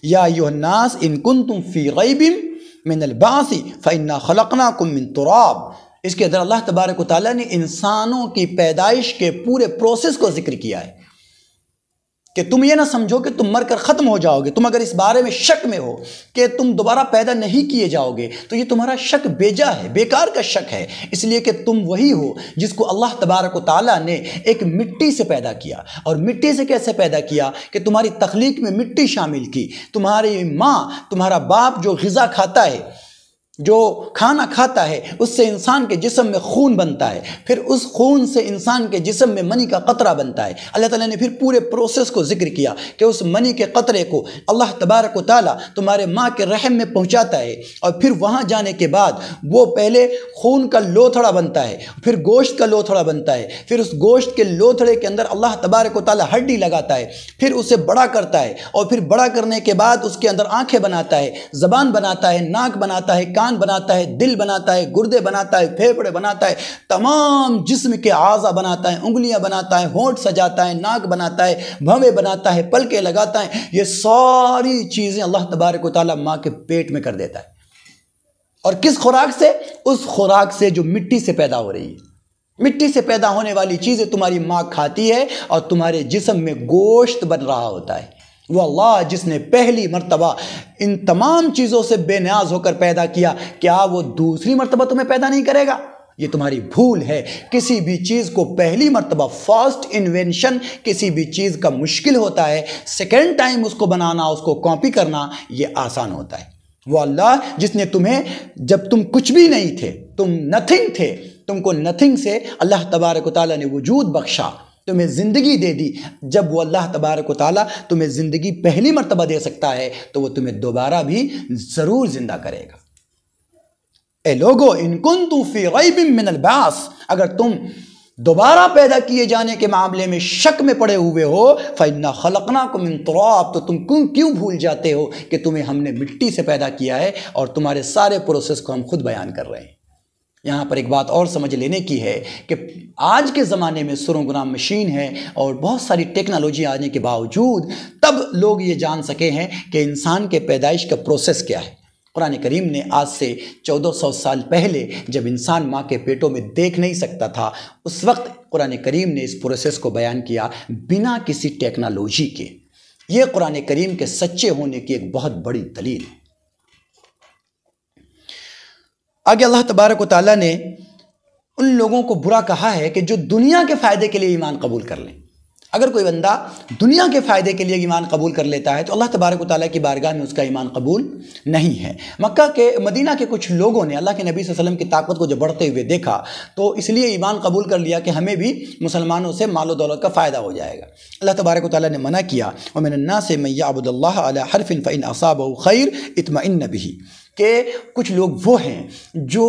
یا ایھا الناس ان کنتم فی ریب من البعث فانا خلقناکم من تراب، اس کے اندر اللہ تبارک و تعالیٰ نے انسانوں کی پیدائش کے پورے پروسیس کو ذکر کیا ہے کہ تم یہ نہ سمجھو کہ تم مر کر ختم ہو جاؤ گے، تم اگر اس بارے میں شک میں ہو کہ تم دوبارہ پیدا نہیں کیے جاؤ گے تو یہ تمہارا شک بیجا ہے، بیکار کا شک ہے، اس لیے کہ تم وہی ہو جس کو اللہ تبارک و تعالیٰ نے ایک مٹی سے پیدا کیا، اور مٹی سے کیسے پیدا کیا کہ تمہاری تخلیق میں مٹی شامل کی، تمہاری ماں، تمہارا باپ جو غذا کھاتا ہے، جو کھانا کھاتا ہے، اس سے انسان کے جسم میں خون بنتا ہے، پھر اس خون سے انسان کے جسم میں منی کا قطرہ بنتا ہے۔ اللہ تعالیٰ نے پھر پورے پروسیس کو ذکر کیا کہ اس منی کے قطرے کو اللہ تبارک و تعالیٰ تمہارے ماں کے رحم میں پہنچاتا ہے، اور پھر وہاں جانے کے بعد وہ پہلے خون کا لوتھڑا بنتا ہے، پھر گوشت کا لوتھڑا بنتا ہے، پھر اس گوشت کے لوتھڑے کے اندر اللہ تبارک و تعالیٰ ہڈی لگاتا ہے، پھر اسے بڑا کرتا ہے، اور پھر بڑا کرنے کے بعد اس کے اندر آنکھیں بناتا ہے، زبان بناتا ہے، ناک بناتا ہے، کان بناتا ہے، دل بناتا ہے، گردے بناتا ہے، پھیپھڑے بناتا ہے، تمام جسم کے اعضاء بناتا ہے، انگلیاں بناتا ہے، ہونٹ سجاتا ہے، ناک بناتا ہے، بھویں بناتا ہے، پلکیں لگاتا ہے، یہ ساری چیزیں اللہ تبارک و تعالیٰ ماں کے پیٹ میں کر دیتا ہے، اور کس خوراک سے؟ اس خوراک سے جو مٹی سے پیدا ہو رہی ہے۔ مٹی سے پیدا ہونے والی چیزیں تمہاری ماں کھاتی ہے اور تمہارے جسم میں گوشت بن رہا ہوتا ہے۔ وہ اللہ جس نے پہلی مرتبہ ان تمام چیزوں سے بے نیاز ہو کر پیدا کیا، کیا وہ دوسری مرتبہ تمہیں پیدا نہیں کرے گا؟ یہ تمہاری بھول ہے۔ کسی بھی چیز کو پہلی مرتبہ، فرسٹ انوینشن کسی بھی چیز کا مشکل ہوتا ہے، سیکنڈ ٹائم اس کو بنانا، اس کو کاپی کرنا یہ آسان ہوتا ہے۔ وہ اللہ جس نے تمہیں، جب تم کچھ بھی نہیں تھے، تم نتھنگ تھے، تم کو نتھنگ سے اللہ تبارک و تعالیٰ نے وجود بخشا، تمہیں زندگی دے دی۔ جب وہ اللہ تبارک و تعالیٰ تمہیں زندگی پہلی مرتبہ دے سکتا ہے تو وہ تمہیں دوبارہ بھی ضرور زندہ کرے گا۔ اے لوگو ان کنتم فی ریب من البعث، اگر تم دوبارہ پیدا کیے جانے کے معاملے میں شک میں پڑے ہوئے ہو، فَإِنَّا خَلَقْنَاكُم مِّن تُرَابٍ، تو تم کیوں بھول جاتے ہو کہ تمہیں ہم نے مٹی سے پیدا کیا ہے، اور تمہارے سارے پروسیس کو ہم خود بیان کر رہے ہیں۔ یہاں پر ایک بات اور سمجھ لینے کی ہے کہ آج کے زمانے میں سونوگرام مشین ہے اور بہت ساری ٹیکنالوجی آنے کے باوجود تب لوگ یہ جان سکے ہیں کہ انسان کے پیدائش کا پروسیس کیا ہے۔ قرآن کریم نے آج سے 1400 سال پہلے جب انسان ماں کے پیٹوں میں دیکھ نہیں سکتا تھا، اس وقت قرآن کریم نے اس پروسیس کو بیان کیا بنا کسی ٹیکنالوجی کے۔ یہ قرآن کریم کے سچے ہونے کی ایک بہت بڑی دلیل ہے۔ آگے اللہ تبارک و تعالیٰ نے ان لوگوں کو برا کہا ہے کہ جو دنیا کے فائدے کے لیے ایمان قبول کر لیں۔ اگر کوئی بندہ دنیا کے فائدے کے لیے ایمان قبول کر لیتا ہے تو اللہ تبارک و تعالیٰ کی بارگاہ میں اس کا ایمان قبول نہیں ہے۔ مدینہ کے کچھ لوگوں نے اللہ کے نبی صلی اللہ علیہ وسلم کی طاقت کو جب بڑھتے ہوئے دیکھا تو اس لیے ایمان قبول کر لیا کہ ہمیں بھی مسلمانوں سے مال و دولت کا فائدہ ہو جائے گا۔ اللہ تبارک و تعالیٰ نے منع کیا وَمِنَ النَّاسِ مَن يَعْبُدُ اللَّهَ عَلَى حَرْفٍ فَإِنْ أَصَابَهُ خَيْرٌ اطْمَئِنَّ بِهِ، کہ کچھ لوگ وہ ہیں جو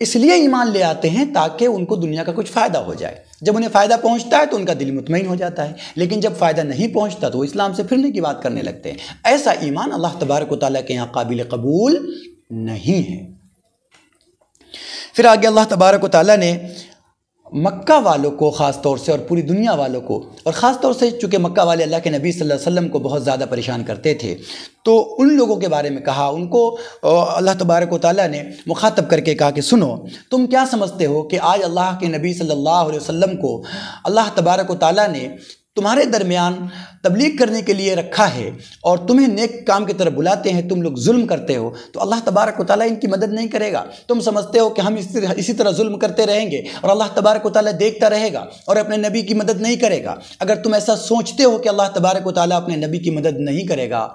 اس لیے ایمان لے آتے ہیں تاکہ ان کو دنیا کا کچھ فائدہ ہو جائے۔ جب انہیں فائدہ پہنچتا ہے تو ان کا دل مطمئن ہو جاتا ہے، لیکن جب فائدہ نہیں پہنچتا تو وہ اسلام سے پھرنے کی بات کرنے لگتے ہیں۔ ایسا ایمان اللہ تبارک و تعالیٰ کے یہاں قابل قبول نہیں ہے۔ پھر آگے اللہ تبارک و تعالیٰ نے مکہ والوں کو خاص طور سے اور پوری دنیا والوں کو، اور خاص طور سے چونکہ مکہ والے اللہ کے نبی صلی اللہ علیہ وسلم کو بہت زیادہ پریشان کرتے تھے، تو ان لوگوں کے بارے میں کہا، ان کو اللہ تبارک و تعالیٰ نے مخاطب کر کے کہا کہ سنو، تم کیا سمجھتے ہو کہ آج اللہ کے نبی صلی اللہ علیہ وسلم کو اللہ تبارک و تعالیٰ نے تمہارے درمیان تبلیغ کرنے کے لیے رکھا ہے اور تمہیں نیک کام کی طرف بلاتے ہیں، تم لوگ ظلم کرتے ہو تو اللہ تبارک و تعالیٰ ان کی مدد نہیں کرے گا؟ تم سمجھتے ہو کہ ہم اسی طرح ظلم کرتے رہیں گے اور اللہ تبارک و تعالیٰ دیکھتا رہے گا اور اپنے نبی کی مدد نہیں کرے گا؟ اگر تم ایسا سوچتے ہو کہ اللہ تبارک و تعالیٰ اپنے نبی کی مدد نہیں کرے گا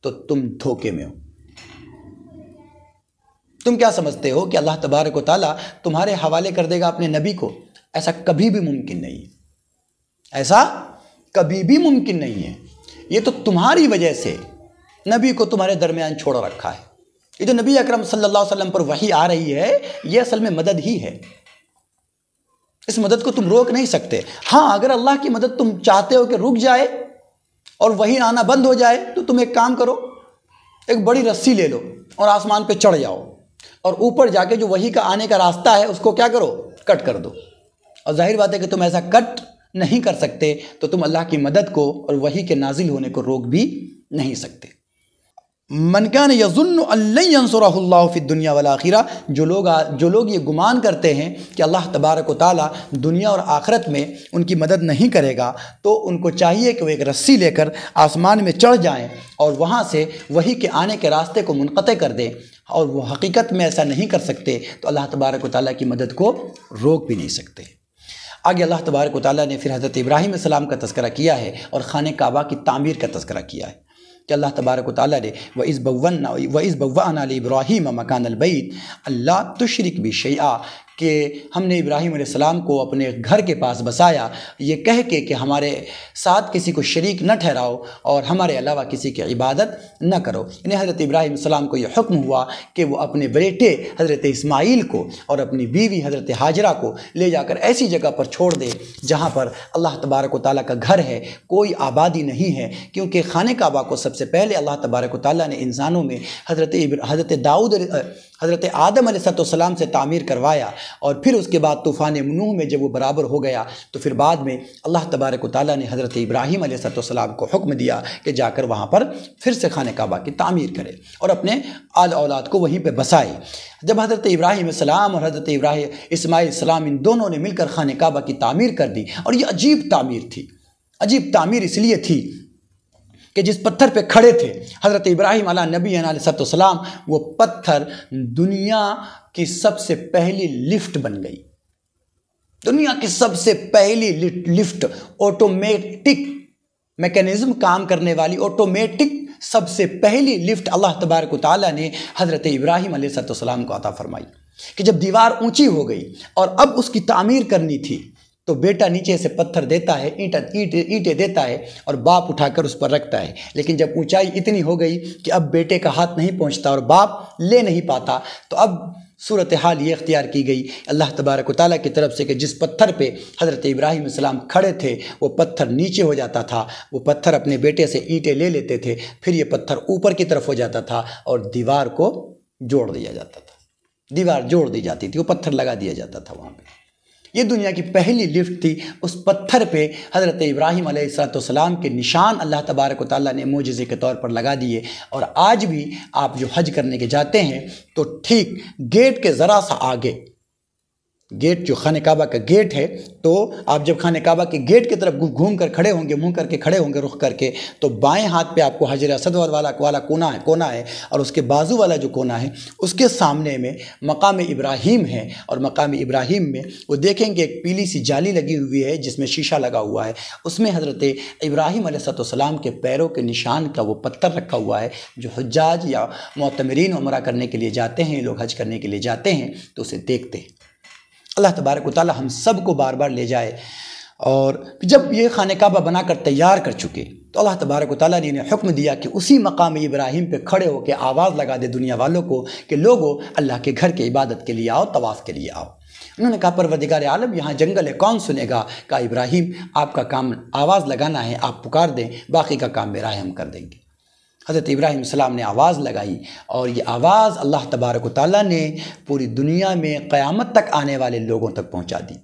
تو تم دھوکے میں ہو۔ تم کیا سمجھتے ہو کہ اللہ تبارک و تعالیٰ تمہارے حوالے کر دے گا اپنے نبی کو؟ ایسا کبھی بھی ممکن نہیں ہے، ایسا کبھی بھی ممکن نہیں ہے۔ یہ تو تمہاری وجہ سے نبی کو تمہارے درمیان چھوڑ رکھا ہے۔ یہ جو نبی اکرم صلی اللہ علیہ وسلم پر وحی آ رہی ہے یہ اصل میں مدد ہی ہے، اس مدد کو تم روک نہیں سکتے۔ ہاں، اگر اللہ کی مدد تم چاہتے ہو کہ رک جائے اور وحی آنا بند ہو جائے تو تم ایک کام کرو، ایک بڑی رسی لے لو اور آسمان پہ چڑھ جاؤ اور اوپر جا کے جو وحی کا آنے کا راستہ ہے اس کو کیا کرو، کٹ کر دو۔ اور ظاہر بات ہے کہ تم ایسا کٹ نہیں کر سکتے تو تم اللہ کی مدد کو اور وحی کے نازل ہونے کو روک بھی نہیں سکتے۔ من کان یظن ان لن ینصرہ اللہ فی الدنیا والآخرہ، جو لوگ یہ گمان کرتے ہیں کہ اللہ تبارک و تعالیٰ دنیا اور آخرت میں ان کی مدد نہیں کرے گا، تو ان کو چاہیے کہ وہ ایک رسی لے کر آسمان میں چڑھ جائیں اور وہاں سے وحی کے آنے کے راستے کو منقطع کر دیں، اور وہ حقیقت میں ایسا نہیں کر سکتے تو اللہ تبارک و تعالیٰ کی مدد کو روک بھی نہیں سکتے۔ آگے اللہ تبارک و تعالیٰ نے پھر حضرت ابراہیم علیہ السلام کا تذکرہ کیا ہے اور خانہ کعبہ کی تعمیر کا تذکرہ کیا ہے کہ اللہ تبارک و تعالیٰ نے وَإِذْ بَوَّأْنَا لِإِبْرَاهِيمَ مَكَانَ الْبَيْتِ أَلَّا تُشْرِكْ بِي شَيْئًا، کہ ہم نے ابراہیم علیہ السلام کو اپنے گھر کے پاس بسایا یہ کہہ کے کہ ہمارے ساتھ کسی کو شریک نہ ٹھہراؤ اور ہمارے علاوہ کسی کی عبادت نہ کرو۔ یعنی حضرت ابراہیم علیہ السلام کو یہ حکم ہوا کہ وہ اپنے بیٹے حضرت اسماعیل کو اور اپنی بیوی حضرت ہاجرہ کو لے جا کر ایسی جگہ پر چھوڑ دے جہاں پر اللہ تبارک و تعالیٰ کا گھر ہے، کوئی آبادی نہیں ہے، کیونکہ خانہ کعبہ کو سب سے پہلے اللہ تبارک و تعالیٰ نے انسانوں میں حضرت آدم علیہ السلام سے تعمیر کروایا، اور پھر اس کے بعد طوفان نوح میں جب وہ برابر ہو گیا تو پھر بعد میں اللہ تبارک و تعالیٰ نے حضرت ابراہیم علیہ السلام کو حکم دیا کہ جا کر وہاں پر پھر سے خانہ کعبہ کی تعمیر کرے اور اپنے آل اولاد کو وہیں پہ بسائے۔ جب حضرت ابراہیم علیہ السلام اور حضرت اسماعیل علیہ السلام ان دونوں نے مل کر خانہ کعبہ کی تعمیر کر دی، اور یہ عجیب تعمیر تھی۔ عجیب تعمیر اس لیے تھی کہ جس پتھر پہ کھڑے تھے حضرت ابراہیم علیہ نبی علیہ السلام، وہ پتھر دنیا کی سب سے پہلی لفٹ بن گئی۔ دنیا کی سب سے پہلی لفٹ، آٹومیٹک میکینزم کام کرنے والی آٹومیٹک سب سے پہلی لفٹ اللہ تبارک و تعالیٰ نے حضرت ابراہیم علیہ السلام کو عطا فرمائی کہ جب دیوار اونچی ہو گئی اور اب اس کی تعمیر کرنی تھی تو بیٹا نیچے سے پتھر دیتا ہے، اینٹیں دیتا ہے اور باپ اٹھا کر اس پر رکھتا ہے، لیکن جب اونچائی اتنی ہو گئی کہ اب بیٹے کا ہاتھ نہیں پہنچتا اور باپ لے نہیں پاتا، تو اب صورتحال یہ اختیار کی گئی اللہ تبارک و تعالیٰ کی طرف سے کہ جس پتھر پہ حضرت ابراہیم علیہ السلام کھڑے تھے وہ پتھر نیچے ہو جاتا تھا، وہ پتھر اپنے بیٹے سے اینٹیں لے لیتے تھے، پھر یہ پتھر اوپر کی طرف ہو جاتا تھا اور دیوار کو جوڑ دیا جاتا تھا، دیوار جوڑ دی جاتی تھی، وہ پتھر لگا دیا جاتا تھا وہاں پہ۔ یہ دنیا کی پہلی لفٹ تھی، اس پتھر پہ حضرت ابراہیم علیہ السلام کے نشان اللہ تبارک و تعالیٰ نے معجزے کے طور پر لگا دیے۔ اور آج بھی آپ جو حج کرنے کے جاتے ہیں تو ٹھیک گیٹ کے ذرا سا آگے، گیٹ جو خانہ کعبہ کا گیٹ ہے، تو آپ جب خانہ کعبہ کے گیٹ کی طرف گھوم کر کھڑے ہوں گے، منہ کر کے کھڑے ہوں گے رخ کر کے، تو بائیں ہاتھ پہ آپ کو حجر اسود والا کونا ہے اور اس کے بازو والا جو کونا ہے اس کے سامنے میں مقام ابراہیم ہے، اور مقام ابراہیم میں وہ دیکھیں گے ایک پیلی سی جالی لگی ہوئی ہے جس میں شیشہ لگا ہوا ہے، اس میں حضرت ابراہیم علیہ السلام کے پیروں کے نشان کا وہ پتھر رکھا ہوا ہے۔ جو حجاج یا معتمرین عمرہ کرنے کے لیے جاتے ہیں، لوگ حج کرنے کے لیے جاتے ہیں تو اسے دیکھتے ہیں۔ اللہ تبارک و تعالی ہم سب کو بار بار لے جائے۔ اور جب یہ خانہ کعبہ بنا کر تیار کر چکے تو اللہ تبارک و تعالیٰ نے انہیں حکم دیا کہ اسی مقام ابراہیم پہ کھڑے ہو کے آواز لگا دے دنیا والوں کو کہ لوگو اللہ کے گھر کی عبادت کے لیے آؤ، طواف کے لیے آؤ۔ انہوں نے کہا پروردگار عالم یہاں جنگل ہے، کون سنے گا؟ کہا ابراہیم آپ کا کام آواز لگانا ہے، آپ پکار دیں، باقی کا کام میرا ہے، ہم کر دیں گے۔ حضرت ابراہیم السلام نے آواز لگائی اور یہ آواز اللہ تبارک و تعالیٰ نے پوری دنیا میں قیامت تک آنے والے لوگوں تک پہنچا دی۔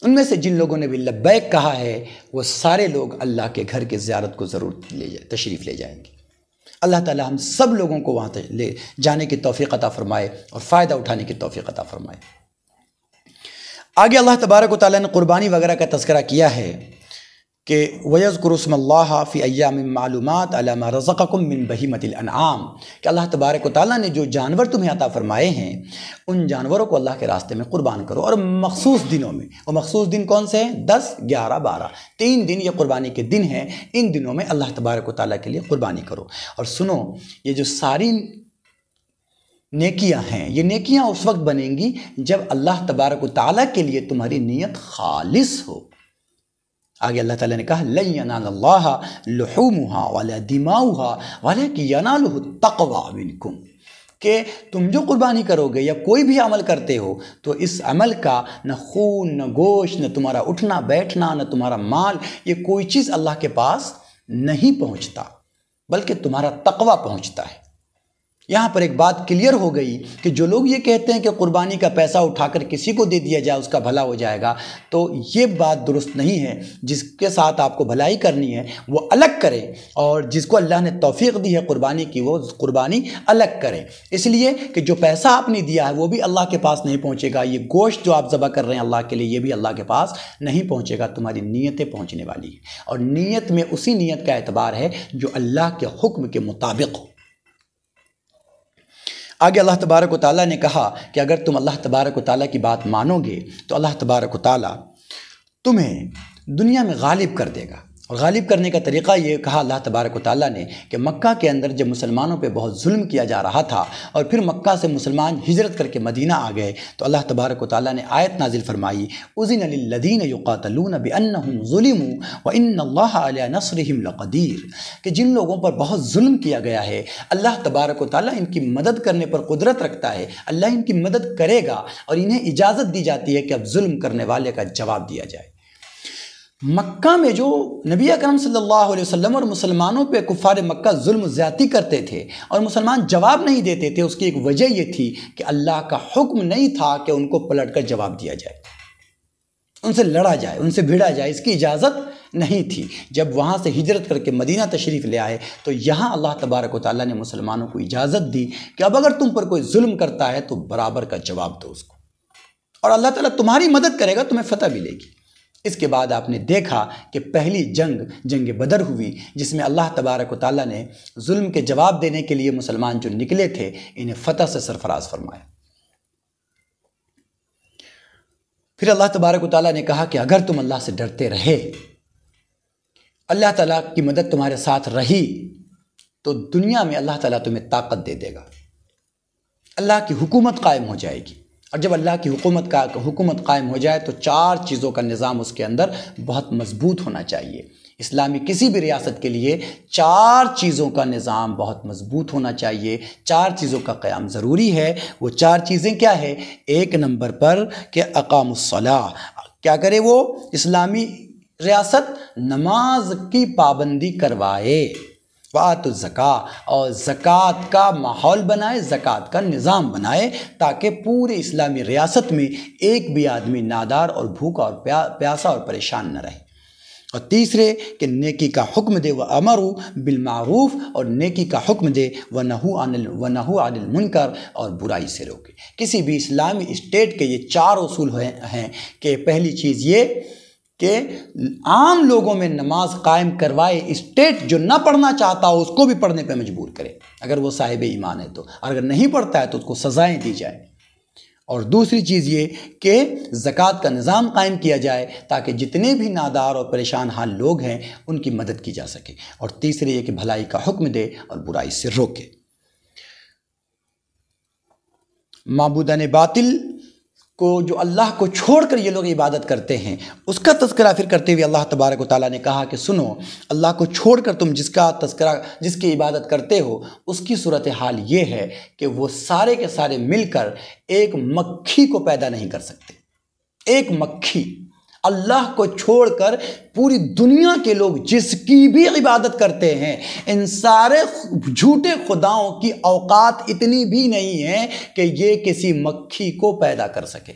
ان میں سے جن لوگوں نے بھی لبیک کہا ہے وہ سارے لوگ اللہ کے گھر کے زیارت کو ضرور تشریف لے جائیں گے۔ اللہ تعالیٰ ہم سب لوگوں کو وہاں لے جانے کی توفیق عطا فرمائے اور فائدہ اٹھانے کی توفیق عطا فرمائے۔ آگے اللہ تبارک و تعالیٰ نے قربانی وغیرہ کا تذکرہ کیا ہے کہ وَيَذْكُرُ اسْمَ اللَّهِ فِي أَيَّامٍ مَّعْلُومَاتٍ عَلَىٰ مَا رَزَقَكُم مِّن بَهِيمَةِ الْأَنْعَامِ کہ اللہ تبارک و تعالیٰ نے جو جانور تمہیں عطا فرمائے ہیں ان جانوروں کو اللہ کے راستے میں قربان کرو، اور مخصوص دنوں میں۔ اور مخصوص دن کون سے ہیں؟ 10، 11، 12 3 دن یہ قربانی کے دن ہیں، ان دنوں میں اللہ تبارک و تعالیٰ کے لیے قربانی کرو۔ اور سنو، یہ جو ساری نیکیاں ہیں یہ نیکیاں اس وقت بنیں گی جب اللہ تبارک و تعالیٰ کے لیے تمہاری نیت خالص ہو۔ آگے اللہ تعالیٰ نے کہا لَن يَنَالَ اللَّهَ لُحُومُهَا وَلَا دِمَاؤُهَا وَلَكِنْ يَنَالُهُ التَّقْوَىٰ مِنكُمْ کہ تم جو قربانی کرو گے یا کوئی بھی عمل کرتے ہو تو اس عمل کا نہ خون، نہ گوشت، نہ تمہارا اٹھنا بیٹھنا، نہ تمہارا مال، یہ کوئی چیز اللہ کے پاس نہیں پہنچتا بلکہ تمہارا تقویٰ پہنچتا ہے۔ یہاں پر ایک بات کلیئر ہو گئی کہ جو لوگ یہ کہتے ہیں کہ قربانی کا پیسہ اٹھا کر کسی کو دے دیا جائے اس کا بھلا ہو جائے گا، تو یہ بات درست نہیں ہے۔ جس کے ساتھ آپ کو بھلائی کرنی ہے وہ الگ کرے، اور جس کو اللہ نے توفیق دی ہے قربانی کی وہ قربانی الگ کرے، اس لیے کہ جو پیسہ آپ نے دیا ہے وہ بھی اللہ کے پاس نہیں پہنچے گا، یہ گوشت جو آپ ذبح کر رہے ہیں اللہ کے لیے یہ بھی اللہ کے پاس نہیں پہنچے گا، تمہاری نیتیں پہنچنے والی ہیں، اور نیت میں اسی نیت کا اعتبار ہے جو اللہ کے حکم کے مطابق ہو۔ آگے اللہ تبارک و تعالیٰ نے کہا کہ اگر تم اللہ تبارک و تعالیٰ کی بات مانو گے تو اللہ تبارک و تعالیٰ تمہیں دنیا میں غالب کر دے گا۔ اور غالب کرنے کا طریقہ یہ کہا اللہ تبارک و تعالیٰ نے کہ مکہ کے اندر جب مسلمانوں پہ بہت ظلم کیا جا رہا تھا اور پھر مکہ سے مسلمان ہجرت کر کے مدینہ آ گئے تو اللہ تبارک و تعالیٰ نے آیت نازل فرمائی اذن للذین یقاتلون بانہم ظلموا وان اللہ علی نصرہم لقدیر کہ جن لوگوں پر بہت ظلم کیا گیا ہے اللہ تبارک و تعالیٰ ان کی مدد کرنے پر قدرت رکھتا ہے، اللہ ان کی مدد کرے گا، اور انہیں اجازت دی جاتی ہے کہ اب ظلم کرنے والے کا جواب دیا جائے۔ مکہ میں جو نبی اکرم صلی اللہ علیہ وسلم اور مسلمانوں پہ کفار مکہ ظلم و زیادتی کرتے تھے اور مسلمان جواب نہیں دیتے تھے، اس کی ایک وجہ یہ تھی کہ اللہ کا حکم نہیں تھا کہ ان کو پلٹ کر جواب دیا جائے، ان سے لڑا جائے، ان سے بھیڑا جائے، اس کی اجازت نہیں تھی۔ جب وہاں سے ہجرت کر کے مدینہ تشریف لے آئے تو یہاں اللہ تبارک و تعالیٰ نے مسلمانوں کو اجازت دی کہ اب اگر تم پر کوئی ظلم کرتا ہے تو برابر کا جواب دو اس کو، اور اللہ تعالیٰ تمہاری مدد کرے گا، تمہیں فتح ملے گی۔ اس کے بعد آپ نے دیکھا کہ پہلی جنگ بدر ہوئی جس میں اللہ تبارک و تعالیٰ نے ظلم کے جواب دینے کے لیے مسلمان جو نکلے تھے انہیں فتح سے سرفراز فرمایا۔ پھر اللہ تبارک و تعالیٰ نے کہا کہ اگر تم اللہ سے ڈرتے رہے، اللہ تعالیٰ کی مدد تمہارے ساتھ رہی تو دنیا میں اللہ تعالیٰ تمہیں طاقت دے دے گا، اللہ کی حکومت قائم ہو جائے گی۔ اور جب اللہ کی حکومت قائم ہو جائے تو 4 چیزوں کا نظام اس کے اندر بہت مضبوط ہونا چاہیے۔ اسلامی کسی بھی ریاست کے لیے 4 چیزوں کا نظام بہت مضبوط ہونا چاہیے، 4 چیزوں کا قیام ضروری ہے۔ وہ 4 چیزیں کیا ہے؟ 1 نمبر پر کہ اقام الصلاۃ، کیا کرے وہ اسلامی ریاست؟ نماز کی پابندی کروائے۔ وآت الزکاۃ، اور زکوٰۃ کا ماحول بنائے، زکوٰۃ کا نظام بنائے، تاکہ پورے اسلامی ریاست میں ایک بھی آدمی نادار اور بھوکا اور پیاسا اور پریشان نہ رہے۔ اور تیسرے کہ نیکی کا حکم دے، وَأَمَرُوا بِالْمَعْرُوفِ، اور نیکی کا حکم دے، وَنَهُوا عَنِ الْمُنکر، اور برائی سے روکے۔ کسی بھی اسلامی اسٹیٹ کے یہ 4 اصول ہیں کہ پہلی چیز یہ کہ عام لوگوں میں نماز قائم کروائے، اسٹیٹ جو نہ پڑھنا چاہتا ہو اس کو بھی پڑھنے پہ مجبور کرے اگر وہ صاحب ایمان ہے تو، اور اگر نہیں پڑھتا ہے تو اس کو سزائیں دی جائیں۔ اور دوسری چیز یہ کہ زکوٰۃ کا نظام قائم کیا جائے تاکہ جتنے بھی نادار اور پریشان حال لوگ ہیں ان کی مدد کی جا سکے۔ اور تیسرے یہ کہ بھلائی کا حکم دے اور برائی سے روکے۔ معبودان باطل کو جو اللہ کو چھوڑ کر یہ لوگ عبادت کرتے ہیں اس کا تذکرہ پھر کرتے ہوئے اللہ تبارک و تعالیٰ نے کہا کہ سنو، اللہ کو چھوڑ کر تم جس کی عبادت کرتے ہو اس کی صورتحال یہ ہے کہ وہ سارے کے سارے مل کر ایک مکھی کو پیدا نہیں کر سکتے۔ ایک مکھی، اللہ کو چھوڑ کر پوری دنیا کے لوگ جس کی بھی عبادت کرتے ہیں، ان سارے جھوٹے خداؤں کی اوقات اتنی بھی نہیں ہیں کہ یہ کسی مکھی کو پیدا کر سکے،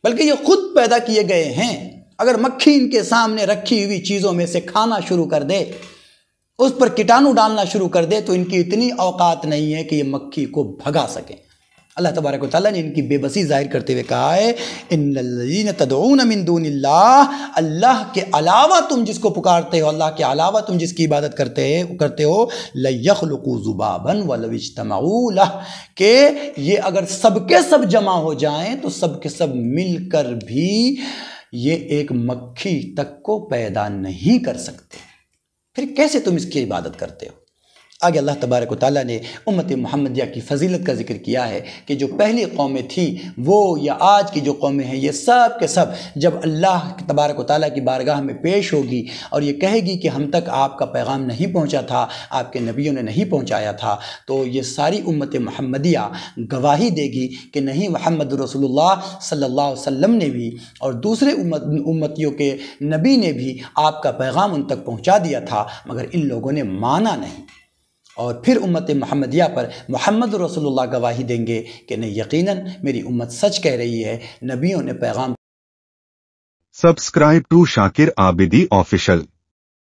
بلکہ یہ خود پیدا کیے گئے ہیں۔ اگر مکھی ان کے سامنے رکھی ہوئی چیزوں میں سے کھانا شروع کر دے، اس پر کیٹانو ڈالنا شروع کر دے، تو ان کی اتنی اوقات نہیں ہے کہ یہ مکھی کو بھگا سکیں۔ اللہ تبارک و تعالیٰ نے ان کی بے بسی ظاہر کرتے ہوئے کہا ہے، ان الذین تدعون من دون اللہ، اللہ کے علاوہ تم جس کو پکارتے ہو، اللہ کے علاوہ تم جس کی عبادت کرتے ہو، لَيَخْلُقُوا ذُبَابًا وَلَوِ اجْتَمَعُوا لَهُ، کہ یہ اگر سب کے سب جمع ہو جائیں تو سب کے سب مل کر بھی یہ ایک مکھی تک کو پیدا نہیں کر سکتے، پھر کیسے تم اس کی عبادت کرتے ہو؟ آگے اللہ تبارک و تعالیٰ نے امت محمدیہ کی فضیلت کا ذکر کیا ہے کہ جو پہلی قومیں تھیں وہ یا آج کی جو قومیں ہیں، یہ سب کے سب جب اللہ تبارک و تعالیٰ کی بارگاہ میں پیش ہوگی اور یہ کہے گی کہ ہم تک آپ کا پیغام نہیں پہنچا تھا، آپ کے نبیوں نے نہیں پہنچایا تھا، تو یہ ساری امت محمدیہ گواہی دے گی کہ نہیں، محمد رسول اللہ صلی اللہ علیہ وسلم نے بھی اور دوسرے امتیوں کے نبی نے بھی آپ کا پیغام ان تک پہنچا دیا تھا، مگر ان لوگوں نے مانا نہیں۔ اور پھر امت محمدیہ پر محمد رسول اللہ گواہی دیں گے کہ نہیں، یقیناً میری امت سچ کہہ رہی ہے، نبیوں نے پیغام۔ Subscribe to Shakir Abidi Official.